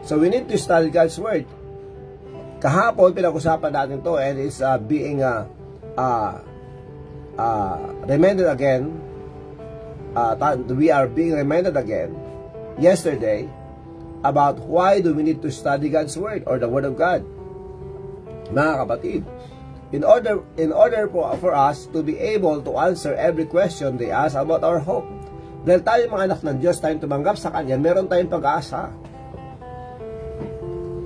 So, we need to study God's Word. Kahapon, pinag-usapan natin to and it's being reminded again. We are being reminded again yesterday about why do we need to study God's Word or the Word of God. Mga kapatid, in order for us to be able to answer every question they ask about our hope. Dahil tayo mga anak ng Diyos, tayong tumanggap sa Kanya, meron tayong pag-asa.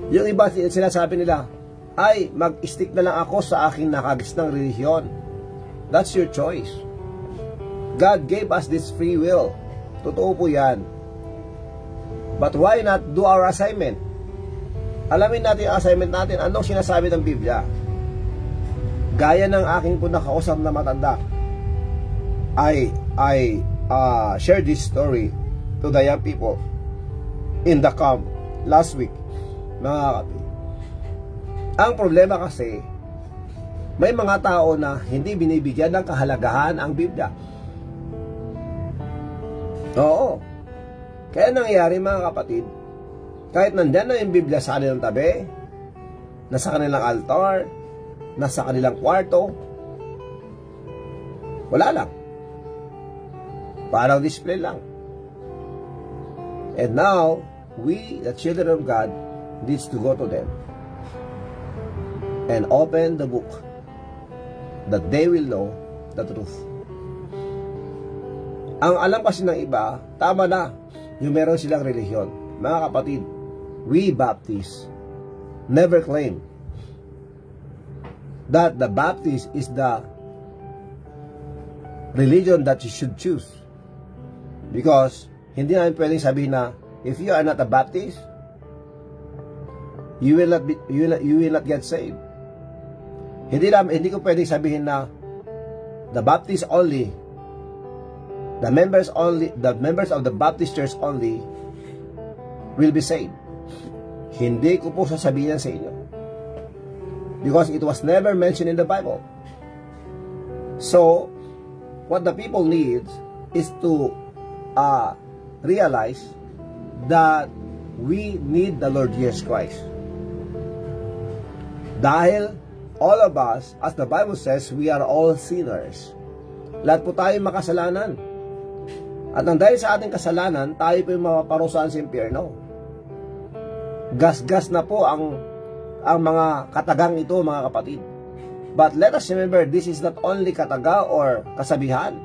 Yung iba sinasabi nila, ay mag-stick na lang ako sa aking nakagisnang relihiyon. That's your choice. God gave us this free will. Totoo po yan. But why not do our assignment? Alamin natin ang assignment natin. Anong sinasabi ng Biblia? Gaya ng aking po nakausap na matanda, I share this story to the young people in the camp last week. Mga kapatid, ang problema kasi, may mga tao na hindi binibigyan ng kahalagahan ang Biblia. Oo. Kaya nangyayari mga kapatid, kahit nandyan na yung Biblia sa kanilang tabi, nasa kanilang altar, nasa kanilang kwarto, wala lang. Parang display lang. And now, we, the children of God, needs to go to them and open the book that they will know the truth. Ang alam kasi ng iba, tama na, yung meron silang relihiyon. Mga kapatid, we Baptists never claim that the Baptist is the religion that you should choose. Because hindi namin pwedeng sabihin na if you are not a Baptist, you will not get saved. Hindi ko pwedeng sabihin na the Baptist only, the members of the Baptist Church only will be saved. Hindi ko po sasabihin sa inyo. Because it was never mentioned in the Bible. So, what the people need is to realize that we need the Lord Jesus Christ. Dahil all of us, as the Bible says, we are all sinners. Lahat po tayo makasalanan. At nang dahil sa ating kasalanan, tayo po yung mapaparusahan sa impyerno. Gas-gas na po ang mga katagang ito, mga kapatid. But let us remember, this is not only kataga or kasabihan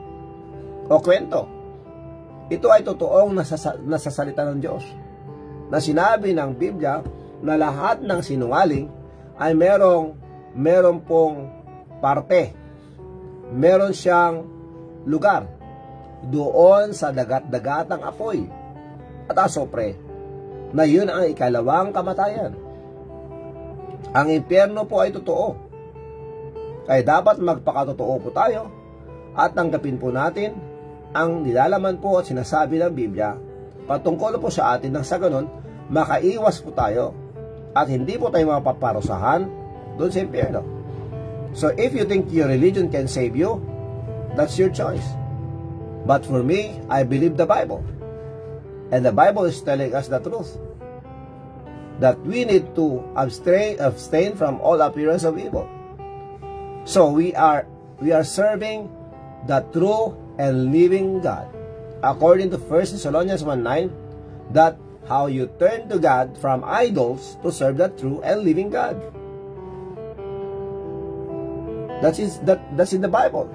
o kwento. Ito ay totoong nasasalita ng Diyos. Na sinabi ng Biblia na lahat ng sinungaling ay meron pong parte. Meron siyang lugar doon sa dagat-dagatang apoy at asopre, na yun ang ikalawang kamatayan. Ang impyerno po ay totoo. Kaya dapat magpakatotoo po tayo at tanggapin po natin ang nilalaman po at sinasabi ng Biblia patungkol po sa atin, nang sa ganon makaiwas po tayo at hindi po tayo mapaparusahan doon sa impyerno. So if you think your religion can save you, that's your choice. But for me, I believe the Bible. And the Bible is telling us the truth, that we need to abstain from all appearance of evil. So we are serving the true and living God. According to 1 Thessalonians 1:9, that how you turn to God from idols to serve the true and living God. That's in the Bible.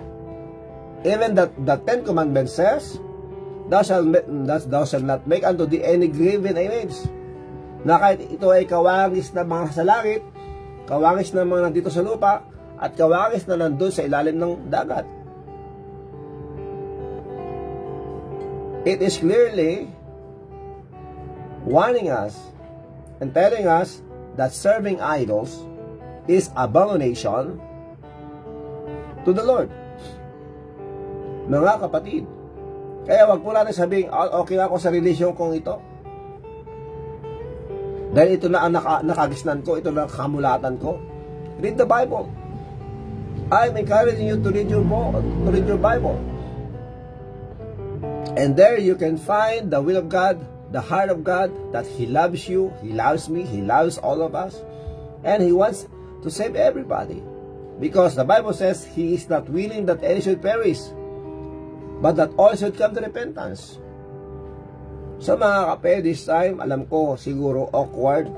Even the Ten Commandments says, thou shalt not make unto thee any graven image. Na kahit ito ay kawangis na mga sa langit, kawangis na mga nandito sa lupa, at kawangis na nandun sa ilalim ng dagat. It is clearly warning us and telling us that serving idols is abomination to the Lord. Mga kapatid, kaya wag po natin sabihin, okay ako sa religion kong ito. Dahil ito na ang nakagisnan ko, ito na ang kamulatan ko. Read the Bible. I'm encouraging you to read your Bible. And there you can find the will of God, the heart of God, that He loves you, He loves me, He loves all of us, and He wants to save everybody. Because the Bible says He is not willing that any should perish, but that all should come to repentance. So mga kape, this time, alam ko, siguro awkward.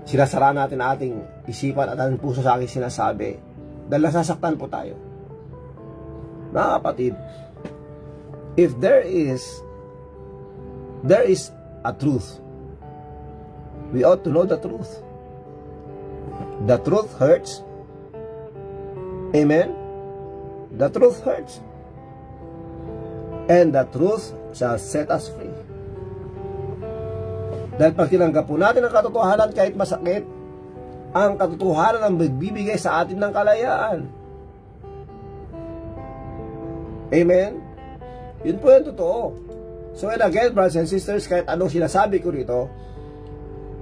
Sinasara natin ating isipan at ating puso sa aking sinasabi. Dahil nasasaktan po tayo. Mga kapatid, if there is a truth, we ought to know the truth. The truth hurts. Amen? The truth hurts. And the truth shall set us free. Dahil pag tinanggap po natin ang katotohanan kahit masakit, ang katotohanan ang magbibigay sa atin ng kalayaan. Amen? Yun po yung totoo. So and again, brothers and sisters, kahit anong sinasabi ko rito,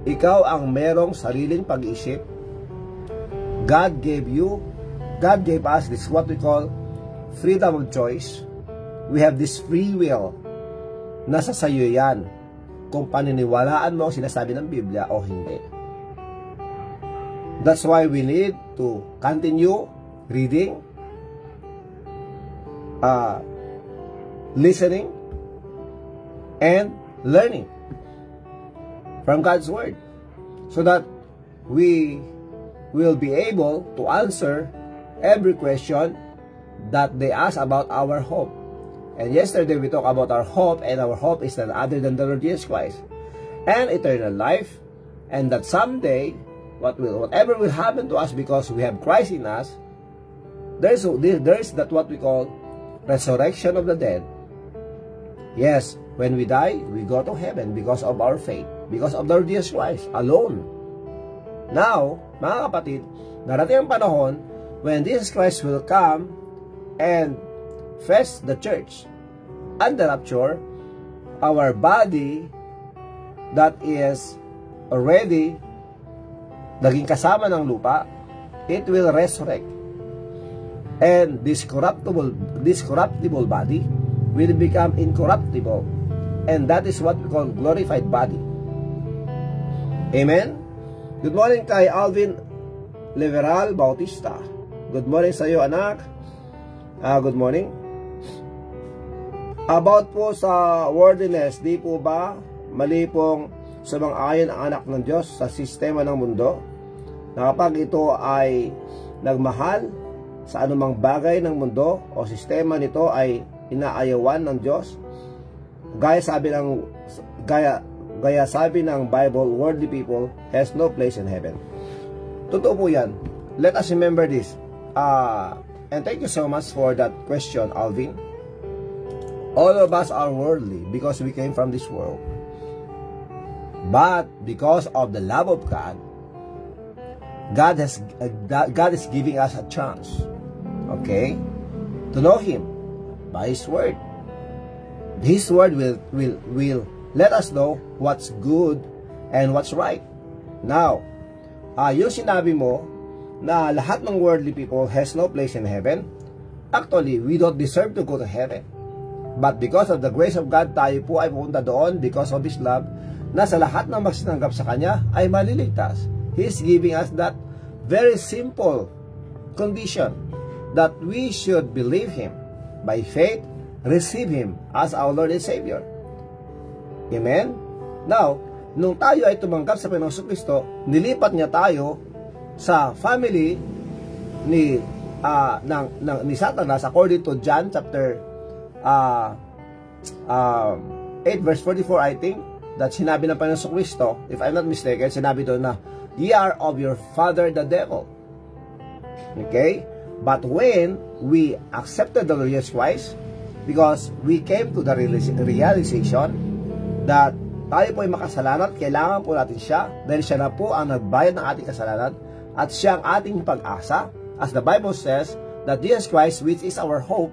ikaw ang merong sariling pag-iisip. God gave us this, what we call freedom of choice. We have this free will. Nasa sayo yan kung paniniwalaan mo ang sinasabi ng Biblia o hindi. That's why we need to continue reading, listening, and learning from God's Word, so that we will be able to answer every question that they ask about our hope. And yesterday we talked about our hope, and our hope is none other than the Lord Jesus Christ and eternal life, and that someday whatever will happen to us because we have Christ in us, there is that what we call resurrection of the dead. Yes, when we die, we go to heaven because of our faith, because of the Lord Jesus Christ alone. Now, mga kapatid, darating ang panahon when Jesus Christ will come and fetch the church and the rapture. Our body that is already naging kasama ng lupa, it will resurrect, and this corruptible body will become incorruptible, and that is what we call glorified body. Amen. Good morning kay Alvin Leveral Bautista. Good morning sa iyo, anak. Good morning. About po sa worldliness, di po ba mali pong sumang-ayon ang anak ng Diyos sa sistema ng mundo, na kapag ito ay nagmahal sa anumang bagay ng mundo o sistema nito ay inaayawan ng Diyos? Gaya sabi ng Bible, worldly people has no place in heaven. Totoo po yan. Let us remember this. And thank you so much for that question, Alvin. All of us are worldly because we came from this world. But because of the love of God, God is giving us a chance, okay, to know Him by His Word. His Word will let us know what's good and what's right. Now, yung sinabi mo na lahat ng worldly people has no place in heaven, actually, we don't deserve to go to heaven. But because of the grace of God, tayo po ay pupunta doon because of His love, na sa lahat ng magsinanggap sa Kanya ay maliligtas. He's giving us that very simple condition that we should believe Him. By faith, receive Him as our Lord and Savior. Amen? Now, nung tayo ay tumanggap sa Panginoong Jesucristo, nilipat niya tayo sa family ni Satanas according to John chapter 8 verse 44, I think, that sinabi ng Panginoong Jesucristo, if I'm not mistaken, sinabi doon na, ye are of your father the devil. Okay? But when we accepted the Lord Jesus Christ, because we came to the realization that tayo po ay makasalanan, kailangan po natin siya, dahil siya na po ang nagbayad ng ating kasalanan, at siya ang ating pag-asa, as the Bible says, that Jesus Christ, which is our hope,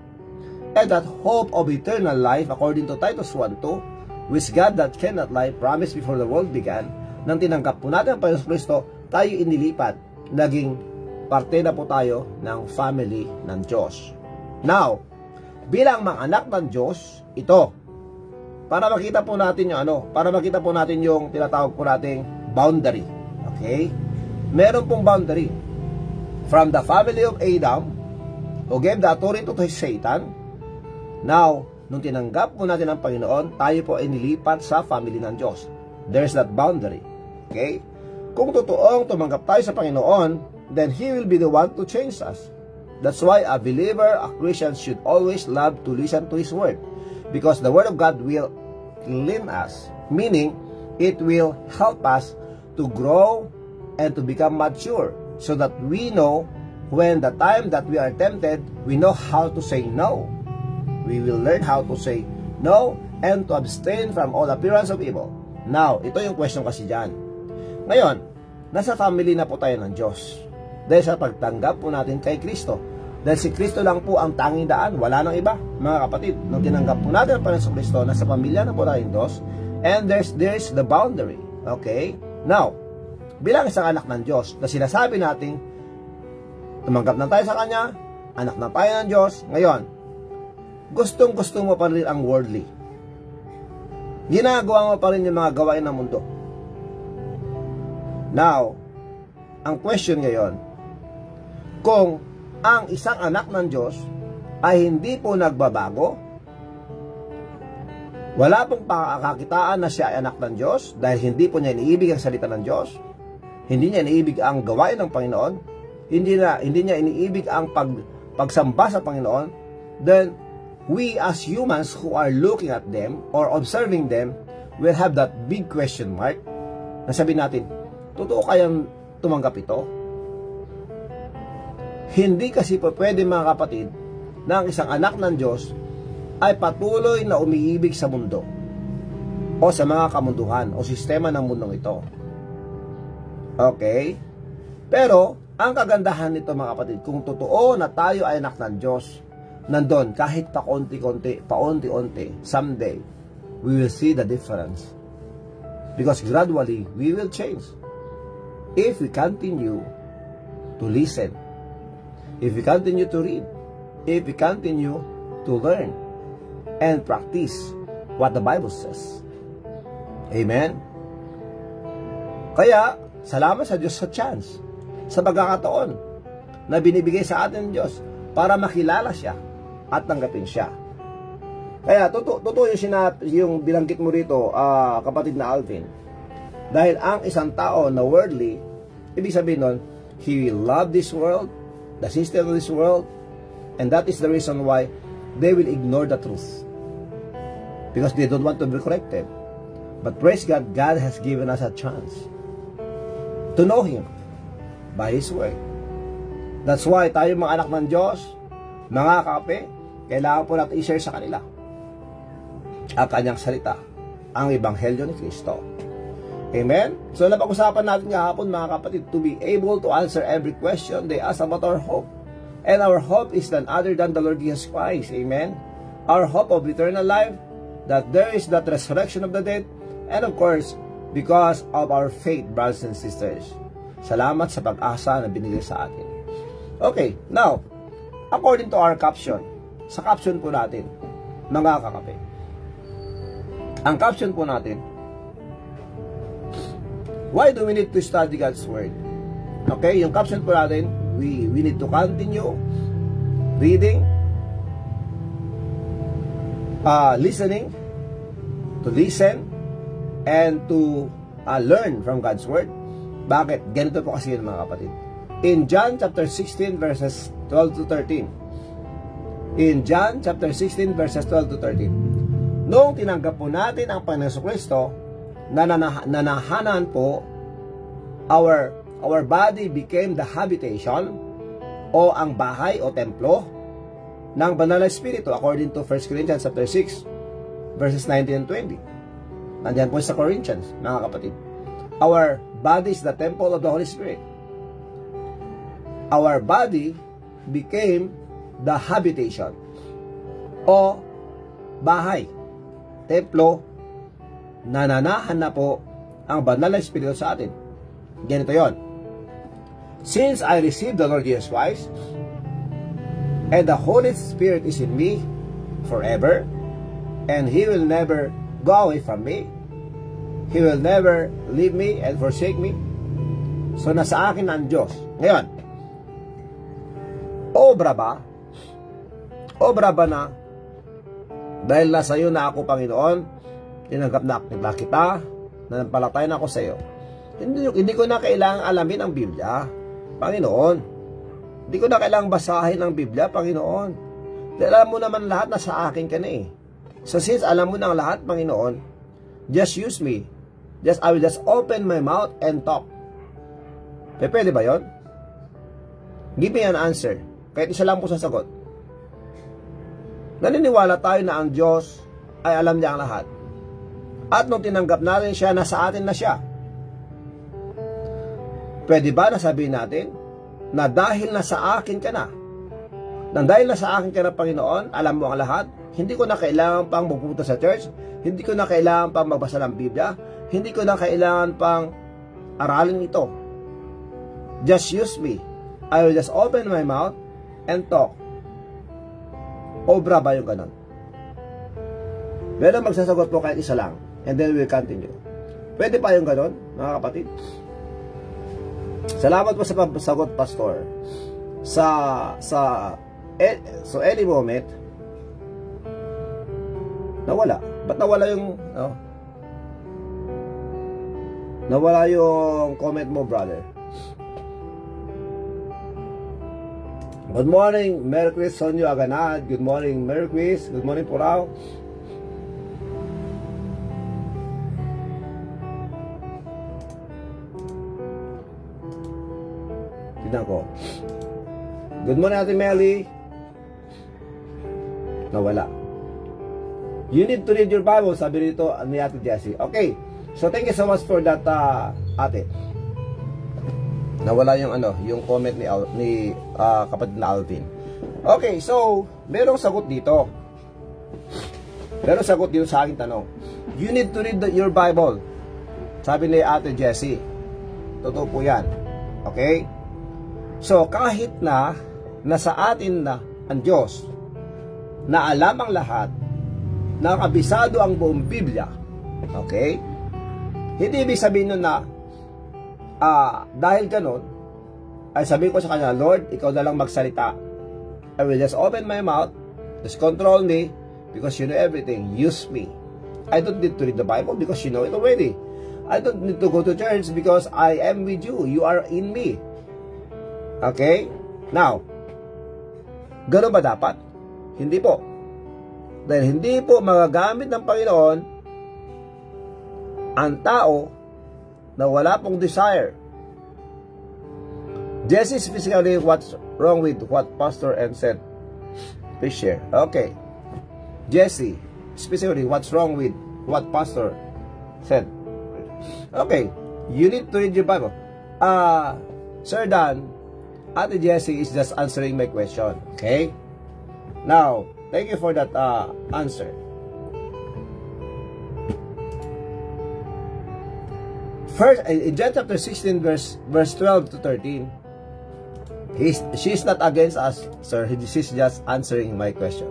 and that hope of eternal life, according to Titus 1:2, which God that cannot lie promised before the world began. Nang tinanggap po natin ang Panginoon Kristo, tayo inilipat, naging parte na po tayo ng family ng Diyos. Now, bilang mga anak ng Diyos, ito, para makita po natin yung tinatawag po nating boundary. Okay? Meron pong boundary. From the family of Adam, who gave the authority to Satan, now, nung tinanggap po natin ang Panginoon, tayo po ay nilipat sa family ng Diyos. There's that boundary. Okay? Kung totoong tumanggap tayo sa Panginoon, then He will be the one to change us. That's why a believer, a Christian, should always love to listen to His Word. Because the Word of God will clean us. Meaning, it will help us to grow and to become mature. So that we know when the time that we are tempted, we know how to say no. We will learn how to say no and to abstain from all appearance of evil. Now, ito yung question kasi dyan. Ngayon, nasa family na po tayo ng Diyos. Dahil sa pagtanggap po natin kay Kristo. Dahil si Kristo lang po ang tanging daan. Wala nang iba. Mga kapatid, nung tinanggap po natin ang Panginoon Kristo, nasa pamilya na po tayo ng Diyos. And there's the boundary. Okay? Now, bilang isang anak ng Diyos, na sinasabi natin, tumanggap na tayo sa Kanya, anak na tayo ng Diyos, ngayon, gustong-gusto mo pa rin ang worldly. Ginagawa mo pa rin yung mga gawain ng mundo. Now, ang question ngayon, kung ang isang anak ng Diyos ay hindi po nagbabago, wala pong pakakakitaan na siya ay anak ng Diyos dahil hindi po niya iniibig ang salita ng Diyos, hindi niya iniibig ang gawain ng Panginoon, hindi niya iniibig ang pagsamba sa Panginoon, then we as humans who are looking at them or observing them will have that big question mark na sabihin natin, totoo kayang tumanggap ito? Hindi kasi po pwede, mga kapatid, na ang isang anak ng Diyos ay patuloy na umiibig sa mundo o sa mga kamunduhan o sistema ng mundong ito. Okay? Pero, ang kagandahan nito, mga kapatid, kung totoo na tayo ay anak ng Diyos, nandun, kahit paunti-unti, someday, we will see the difference. Because gradually, we will change. If we continue to listen, if we continue to read, if we continue to learn, and practice what the Bible says. Amen? Kaya, salamat sa Diyos sa chance, sa pagkakataon na binibigay sa atin ng Diyos para makilala siya at tanggapin siya. Kaya, totoo yung binanggit mo rito, kapatid na Alvin. Dahil ang isang tao na worldly, ibig sabihin nun, he will love this world, the system of this world, and that is the reason why they will ignore the truth. Because they don't want to be corrected. But praise God, God has given us a chance to know Him by His Word. That's why tayo mga anak ng Diyos, mga kape, kailangan po natin i-share sa kanila. ang kanyang salita, ang ebanghelyo ni Kristo. Amen? So napag-usapan natin kahapon mga kapatid, to be able to answer every question they ask about our hope. And our hope is none other than the Lord Jesus Christ. Amen? Our hope of eternal life, that there is that resurrection of the dead, and of course, because of our faith, brothers and sisters. Salamat sa pag-asa na binigay sa atin. Okay, now, according to our caption, sa caption po natin, mga kakape, ang caption po natin, why do we need to study God's Word? Okay, yung caption po natin, we need to continue reading, listening, to listen, and to learn from God's Word. Bakit? Ganito po kasi yun mga kapatid. In John chapter 16 verses 12 to 13. In John chapter 16 verses 12 to 13. Noong tinanggap po natin ang Panginoong Kristo, nanahanan po, our body became the habitation o ang bahay o templo ng banal na Espiritu according to 1 Corinthians chapter 6 verses 19 and 20. Nandiyan po sa Corinthians, mga kapatid. Our body is the temple of the Holy Spirit. Our body became the habitation o bahay, templo, nananahan na po ang banal na Espiritu sa atin. Ganito yon. Since I received the Lord Jesus Christ, and the Holy Spirit is in me forever, and He will never go away from me, He will never leave me and forsake me. So nasa akin ang Diyos. Ngayon, obra ba na dahil nasa iyo na ako, Panginoon, tinanggap na kita, nanampalatay na ako sa iyo. Hindi ko na kailangang alamin ang Biblia, Panginoon. Hindi ko na kailangang basahin ang Biblia, Panginoon. Dahil alam mo naman lahat na sa akin ka na eh. So since alam mo na ang lahat, Panginoon, just use me. I will just open my mouth and talk. Pwede ba yun? Give me an answer. Kahit isa lang po sasagot. Naniniwala tayo na ang Diyos ay alam niya ang lahat. At nung tinanggap natin siya, nasa atin na siya. Pwede ba na sabihin natin na dahil nasa akin ka na, dahil nasa akin ka na, Panginoon, alam mo ang lahat, hindi ko na kailangan pang magpunta sa church, hindi ko na kailangan pang magbasa ng Biblia, hindi ko na kailangan pang aralin ito. Just use me. I will just open my mouth and talk. Obra ba yung ganun? Pero magsasagot po kahit isa lang, and then we'll continue. Pwede pa yung ganun, mga kapatid? Salamat po sa pagsagot, Pastor. So any moment, nawala. Ba't nawala yung, nawala yung comment mo, brother? Good morning, Merry Chris, Sonyo Aganad. Good morning, Merry Chris. Good morning, Purao. Tignan ko. Good morning, Ate Melly. Nawala. You need to read your Bible, sabi rito ni Ate Jessie. Okay. So thank you so much for that, Ate. Nawala yung yung comment ni kapatid na Alvin. Okay, so merong sagot dito. Merong sagot dito sa aking tanong. You need to read your Bible, sabi ni Ate Jessie. Totoo po yan. Okay? So kahit na nasa atin na ang Diyos, na alam ang lahat, na kabisado ang buong Biblia, okay? Hindi ibig sabihin nun na dahil ganun, ay sabihin ko sa kanya, Lord, ikaw na lang magsalita. I will just open my mouth, just control me, because you know everything. Use me. I don't need to read the Bible because you know it already. I don't need to go to church because I am with you. You are in me. Okay? Now, ganun ba dapat? Hindi po. Dahil hindi po magagamit ng Panginoon ang tao na wala pong desire. Jesse, specifically, what's wrong with what Pastor N said? Please share. Okay. Jesse, specifically what's wrong with what pastor said. Okay, you need to read your Bible. Sir Dan, Ate Jessie is just answering my question. Okay? Now, thank you for that answer. First, in John chapter 16, verse 12 to 13, she's not against us, sir. She's just answering my question.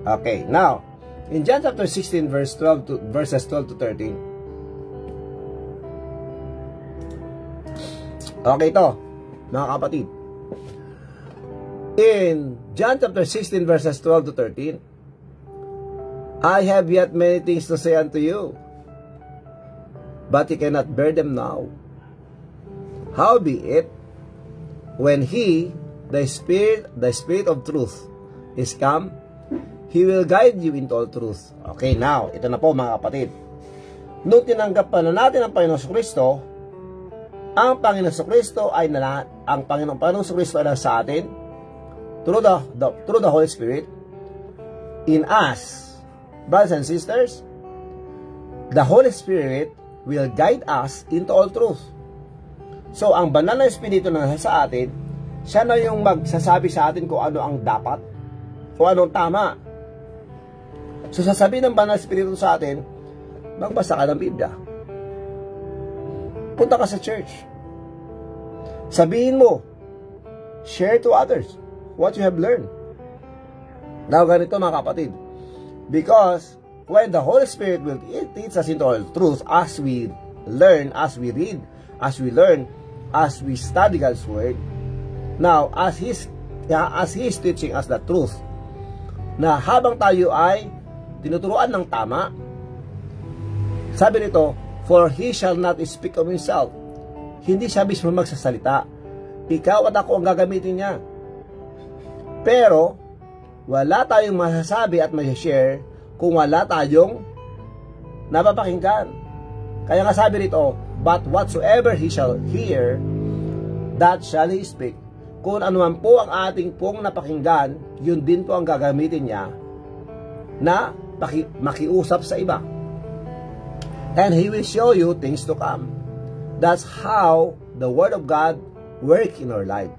Okay, now, in John chapter 16, verses 12 to 13, okay ito, mga kapatid. In John chapter 16, verses 12 to 13, I have yet many things to say unto you, but you cannot bear them now. Howbeit, when He, the Spirit of truth, is come, He will guide you into all truth. Okay, now, ito na po mga kapatid. Nung tinanggap pa na natin ang Panginoon Kristo, ang Panginoon Kristo ay ang Panginoon Kristo ay sa atin through the Holy Spirit in us. Brothers and sisters, the Holy Spirit will guide us into all truth. So, ang banal na Espiritu na nasa sa atin, siya na yung magsasabi sa atin kung ano ang dapat, kung anong tama. So, sasabihin ng banal na Espiritu sa atin, magbasa ka ng Biblia. Punta ka sa church. Sabihin mo, share to others what you have learned. Now, ganito mga kapatid. Because when the Holy Spirit will teach us into all truth, as we learn, as we read, as we learn, as we study God's Word, now, as He's teaching us the truth, na habang tayo ay tinuturuan ng tama, sabi nito, for He shall not speak of Himself. Hindi siya mismo magsasalita. Ikaw at ako ang gagamitin niya. Pero, wala tayong masasabi at masashare kung wala tayong napapakinggan. Kaya nga sabi rito, but whatsoever He shall hear, that shall He speak. Kung ano man po ang ating pong napakinggan, yun din po ang gagamitin niya na makiusap sa iba. And He will show you things to come. That's how the Word of God works in our life,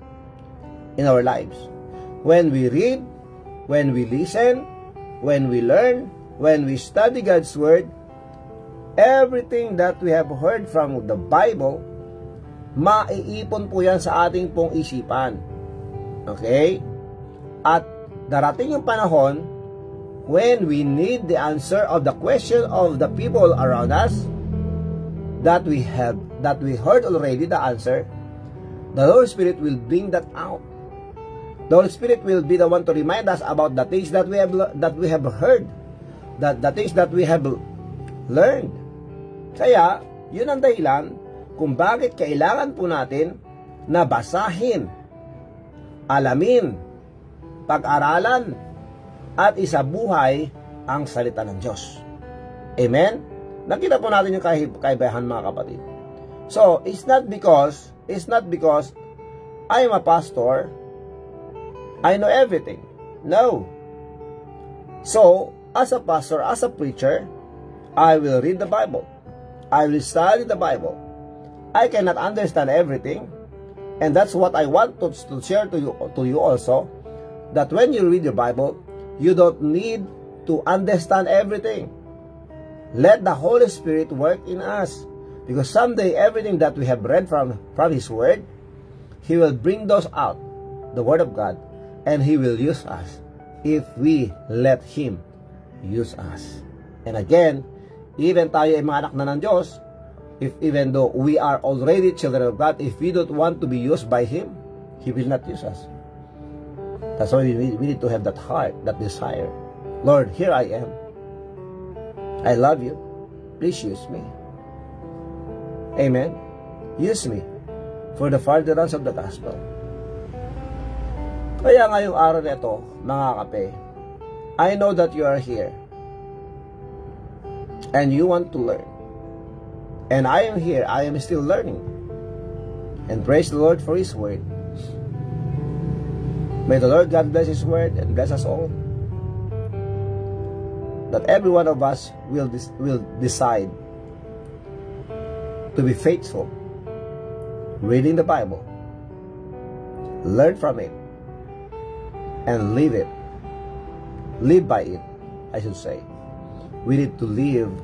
in our lives. When we read, when we listen, when we learn, when we study God's Word, everything that we have heard from the Bible, maiipon po yan sa ating pong isipan. Okay? At darating yung panahon when we need the answer of the question of the people around us that we heard already the answer, the Holy Spirit will bring that out. The Holy Spirit will be the one to remind us about the things that we have heard, the things that we have learned. Kaya, yun ang dahilan kung bakit kailangan po natin na basahin, alamin, pag-aralan, at isabuhay ang salita ng Diyos. Amen? Nakita po natin yung kaibahan mga kapatid. So, it's not because I am a pastor, I know everything. No. So, as a pastor, as a preacher, I will read the Bible. I will study the Bible. I cannot understand everything. And that's what I want to share to you also. That when you read your Bible, you don't need to understand everything. Let the Holy Spirit work in us. Because someday, everything that we have read from His Word, He will bring those out, the Word of God, and He will use us if we let Him use us. And again, even tayo ay mga anak na ng Diyos, even though we are already children of God, if we don't want to be used by Him, He will not use us. That's why we need to have that heart, that desire. Lord, here I am. I love you. Please use me. Amen. Use me for the furtherance of the gospel. Kaya ngayong araw na ito, mga kape, I know that you are here and you want to learn. And I am here. I am still learning. And praise the Lord for His Word. May the Lord God bless His Word and bless us all. that every one of us will decide to be faithful, reading the Bible, learn from it, and live it. Live by it, I should say. We need to live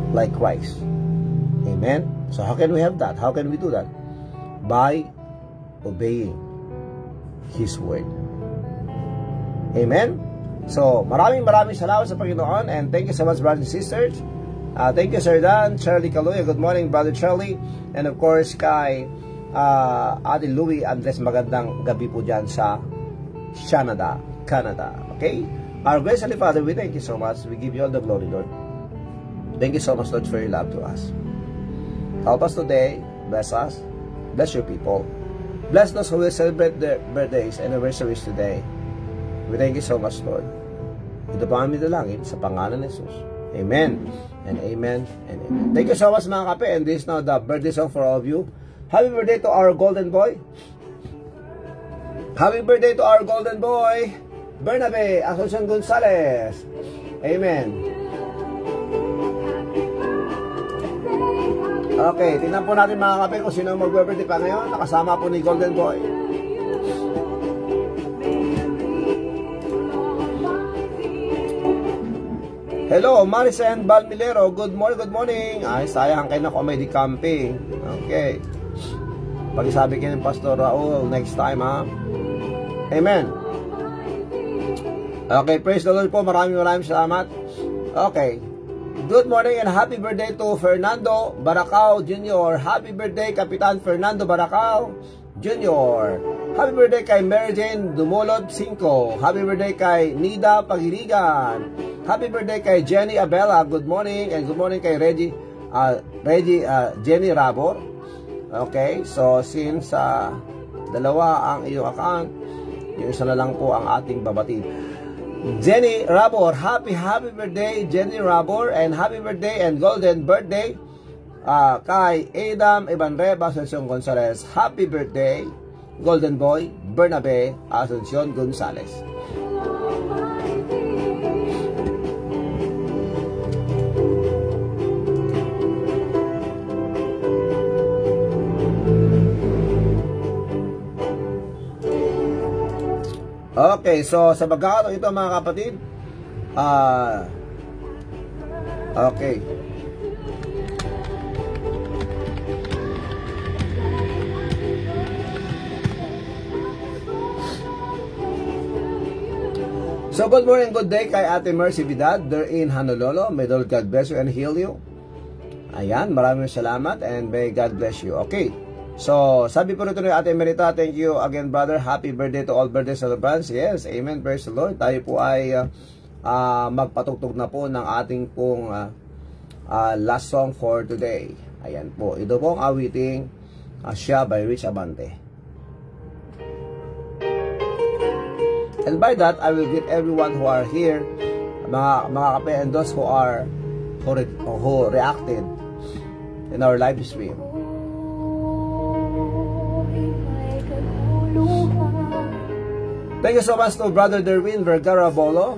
like Christ. Amen? So how can we have that? How can we do that? By obeying His Word. Amen? So, maraming salamat sa Panginoon, and thank you so much, brothers and sisters. Thank you, Sir Dan, Charlie Caluya. Good morning, Brother Charlie. And of course, kay Ate Louie Andres, magandang gabi po dyan sa Canada. Okay? Our gracious Heavenly Father, we thank you so much. We give you all the glory, Lord. Thank you so much, Lord, for your love to us. Help us today. Bless us. Bless your people. Bless those who will celebrate their birthdays and anniversaries today. We thank you so much, Lord. Ito pa kami dalangin sa pangalan ni Jesus. Amen. And amen. And amen. Thank you so much, mga kape. And this is now the birthday song for all of you. Happy birthday to our golden boy. Happy birthday to our golden boy, Bernabe Asuncion Gonzalez. Amen. Okay, tingnan po natin, mga kape, kung sino mag-birthday pa ngayon. Nakasama po ni golden boy. Hello, Maricen Balmilero. Good morning. Ay, sayang kayo na kung may di camping. Okay. Pag-isabi kayo ng Pastor Raul next time, ha? Amen. Okay, praise the Lord po. Maraming salamat. Okay. Good morning and happy birthday to Fernando Baracao Jr. Happy birthday, Kapitan Fernando Baracao Jr. Happy birthday kay Mary Jane Dumolod 5. Happy birthday kay Nida Pagirigan. Happy birthday kay Jenny Abela. Good morning. And good morning kay Jenny Rabor. Okay, so since dalawa ang iyong account, yung isa na lang po ang ating babatid. Jenny Rabor, happy birthday Jenny Rabor, and happy birthday and golden birthday kay Adam Ibanreba Asuncion Gonzalez. Happy birthday golden boy Bernabe Asuncion Gonzalez. Okay, so sa pagkakataon ito, mga kapatid, okay. So good morning, good day kay Ate Mercy Vidal there in Honolulu. May the Lord God bless you and heal you. Ayan, maraming salamat and may God bless you. Okay. So, sabi po rito ni Ate Merita, thank you again, brother. Happy birthday to all birthday celebrants. Yes, amen, praise the Lord. Tayo po ay magpatugtog na po ng ating pong last song for today. Ayan po, ito pong awiting Siya by Rich Abante. And by that, I will greet everyone who are here, mga kape, and those who reacted in our live stream. Thank you so much to Brother Derwin Vergara Bolo,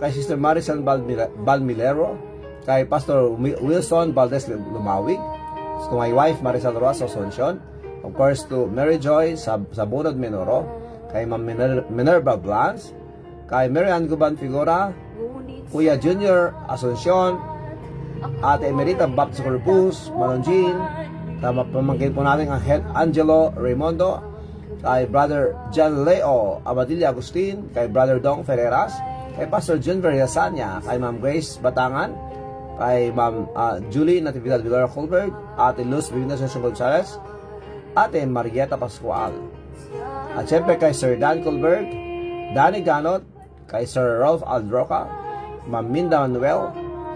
kay Sister Maricel Balmilero, kay Pastor Wilson Valdez Lumawig, to my wife Maricel Rosa Asuncion, of course to Mary Joy Sabunod Menoro, kay Ma'am Minerva Blans, kay Mary Ann Guban Figura, Kuya Junior Asuncion, Ate Emerita Baptist Corpus, Malonjin, pamangkin po natin ang Angelo Raimundo, kay Brother John Leo Abadilla Agustin, kay Brother Dong Ferreras, kay Pastor John Veriasanya, kay Ma'am Grace Batangan, kay Ma'am Julie Natividad Villar Colbert, Ate Luz Vignas Gonzalez, Ate Marieta Pascual, at syempre kay Sir Dan Colbert, Danny Ganot, kay Sir Rolf Aldroca, Ma'am Minda Manuel,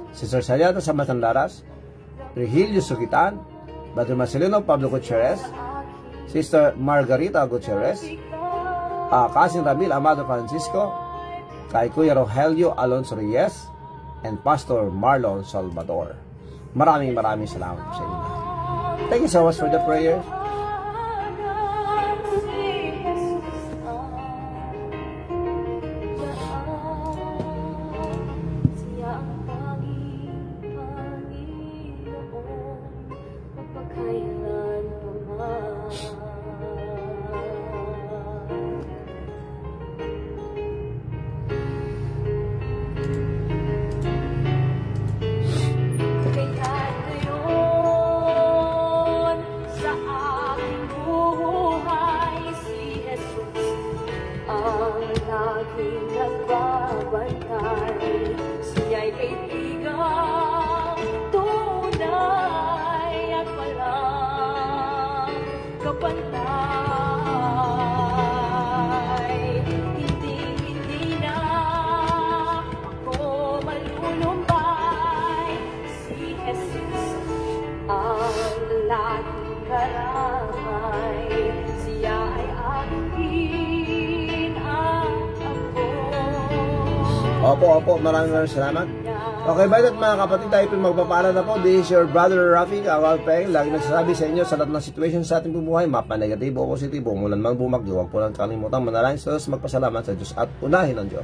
Sister Saliata sa Matandaras, Regilio Sugitan, Brother Marcelino Pablo Gutierrez, Sister Margarita Gutierrez, Cousin Ramil Amado Francisco, kay Kuya Rogelio Alonso Reyes, and Pastor Marlon Salvador. Maraming salamat sa inyo. Thank you so much for the prayers. Opo, maraming salamat. Okay, by that mga kapatid, tayo po magpapala na po. This is your brother Rafi, Kawal Peng. Lagi nagsasabi sa inyo, sa lahat ng situation sa ating buhay, mapa negatibo o positibo, mulan mang bumagyo, huwag po lang kalimutan manalangin sa Diyos, magpasalamat sa Diyos at unahin ang Diyos.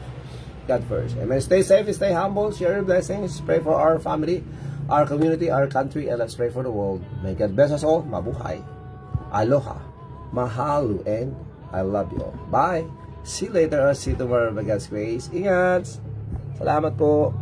God first. Amen. Stay safe, stay humble, share your blessings, pray for our family, our community, our country, and let's pray for the world. May God bless us all. Mabuhay. Aloha. Mahalo. And I love you all. Bye. See you later or see you tomorrow by God's grace. Ingat. Salamat po.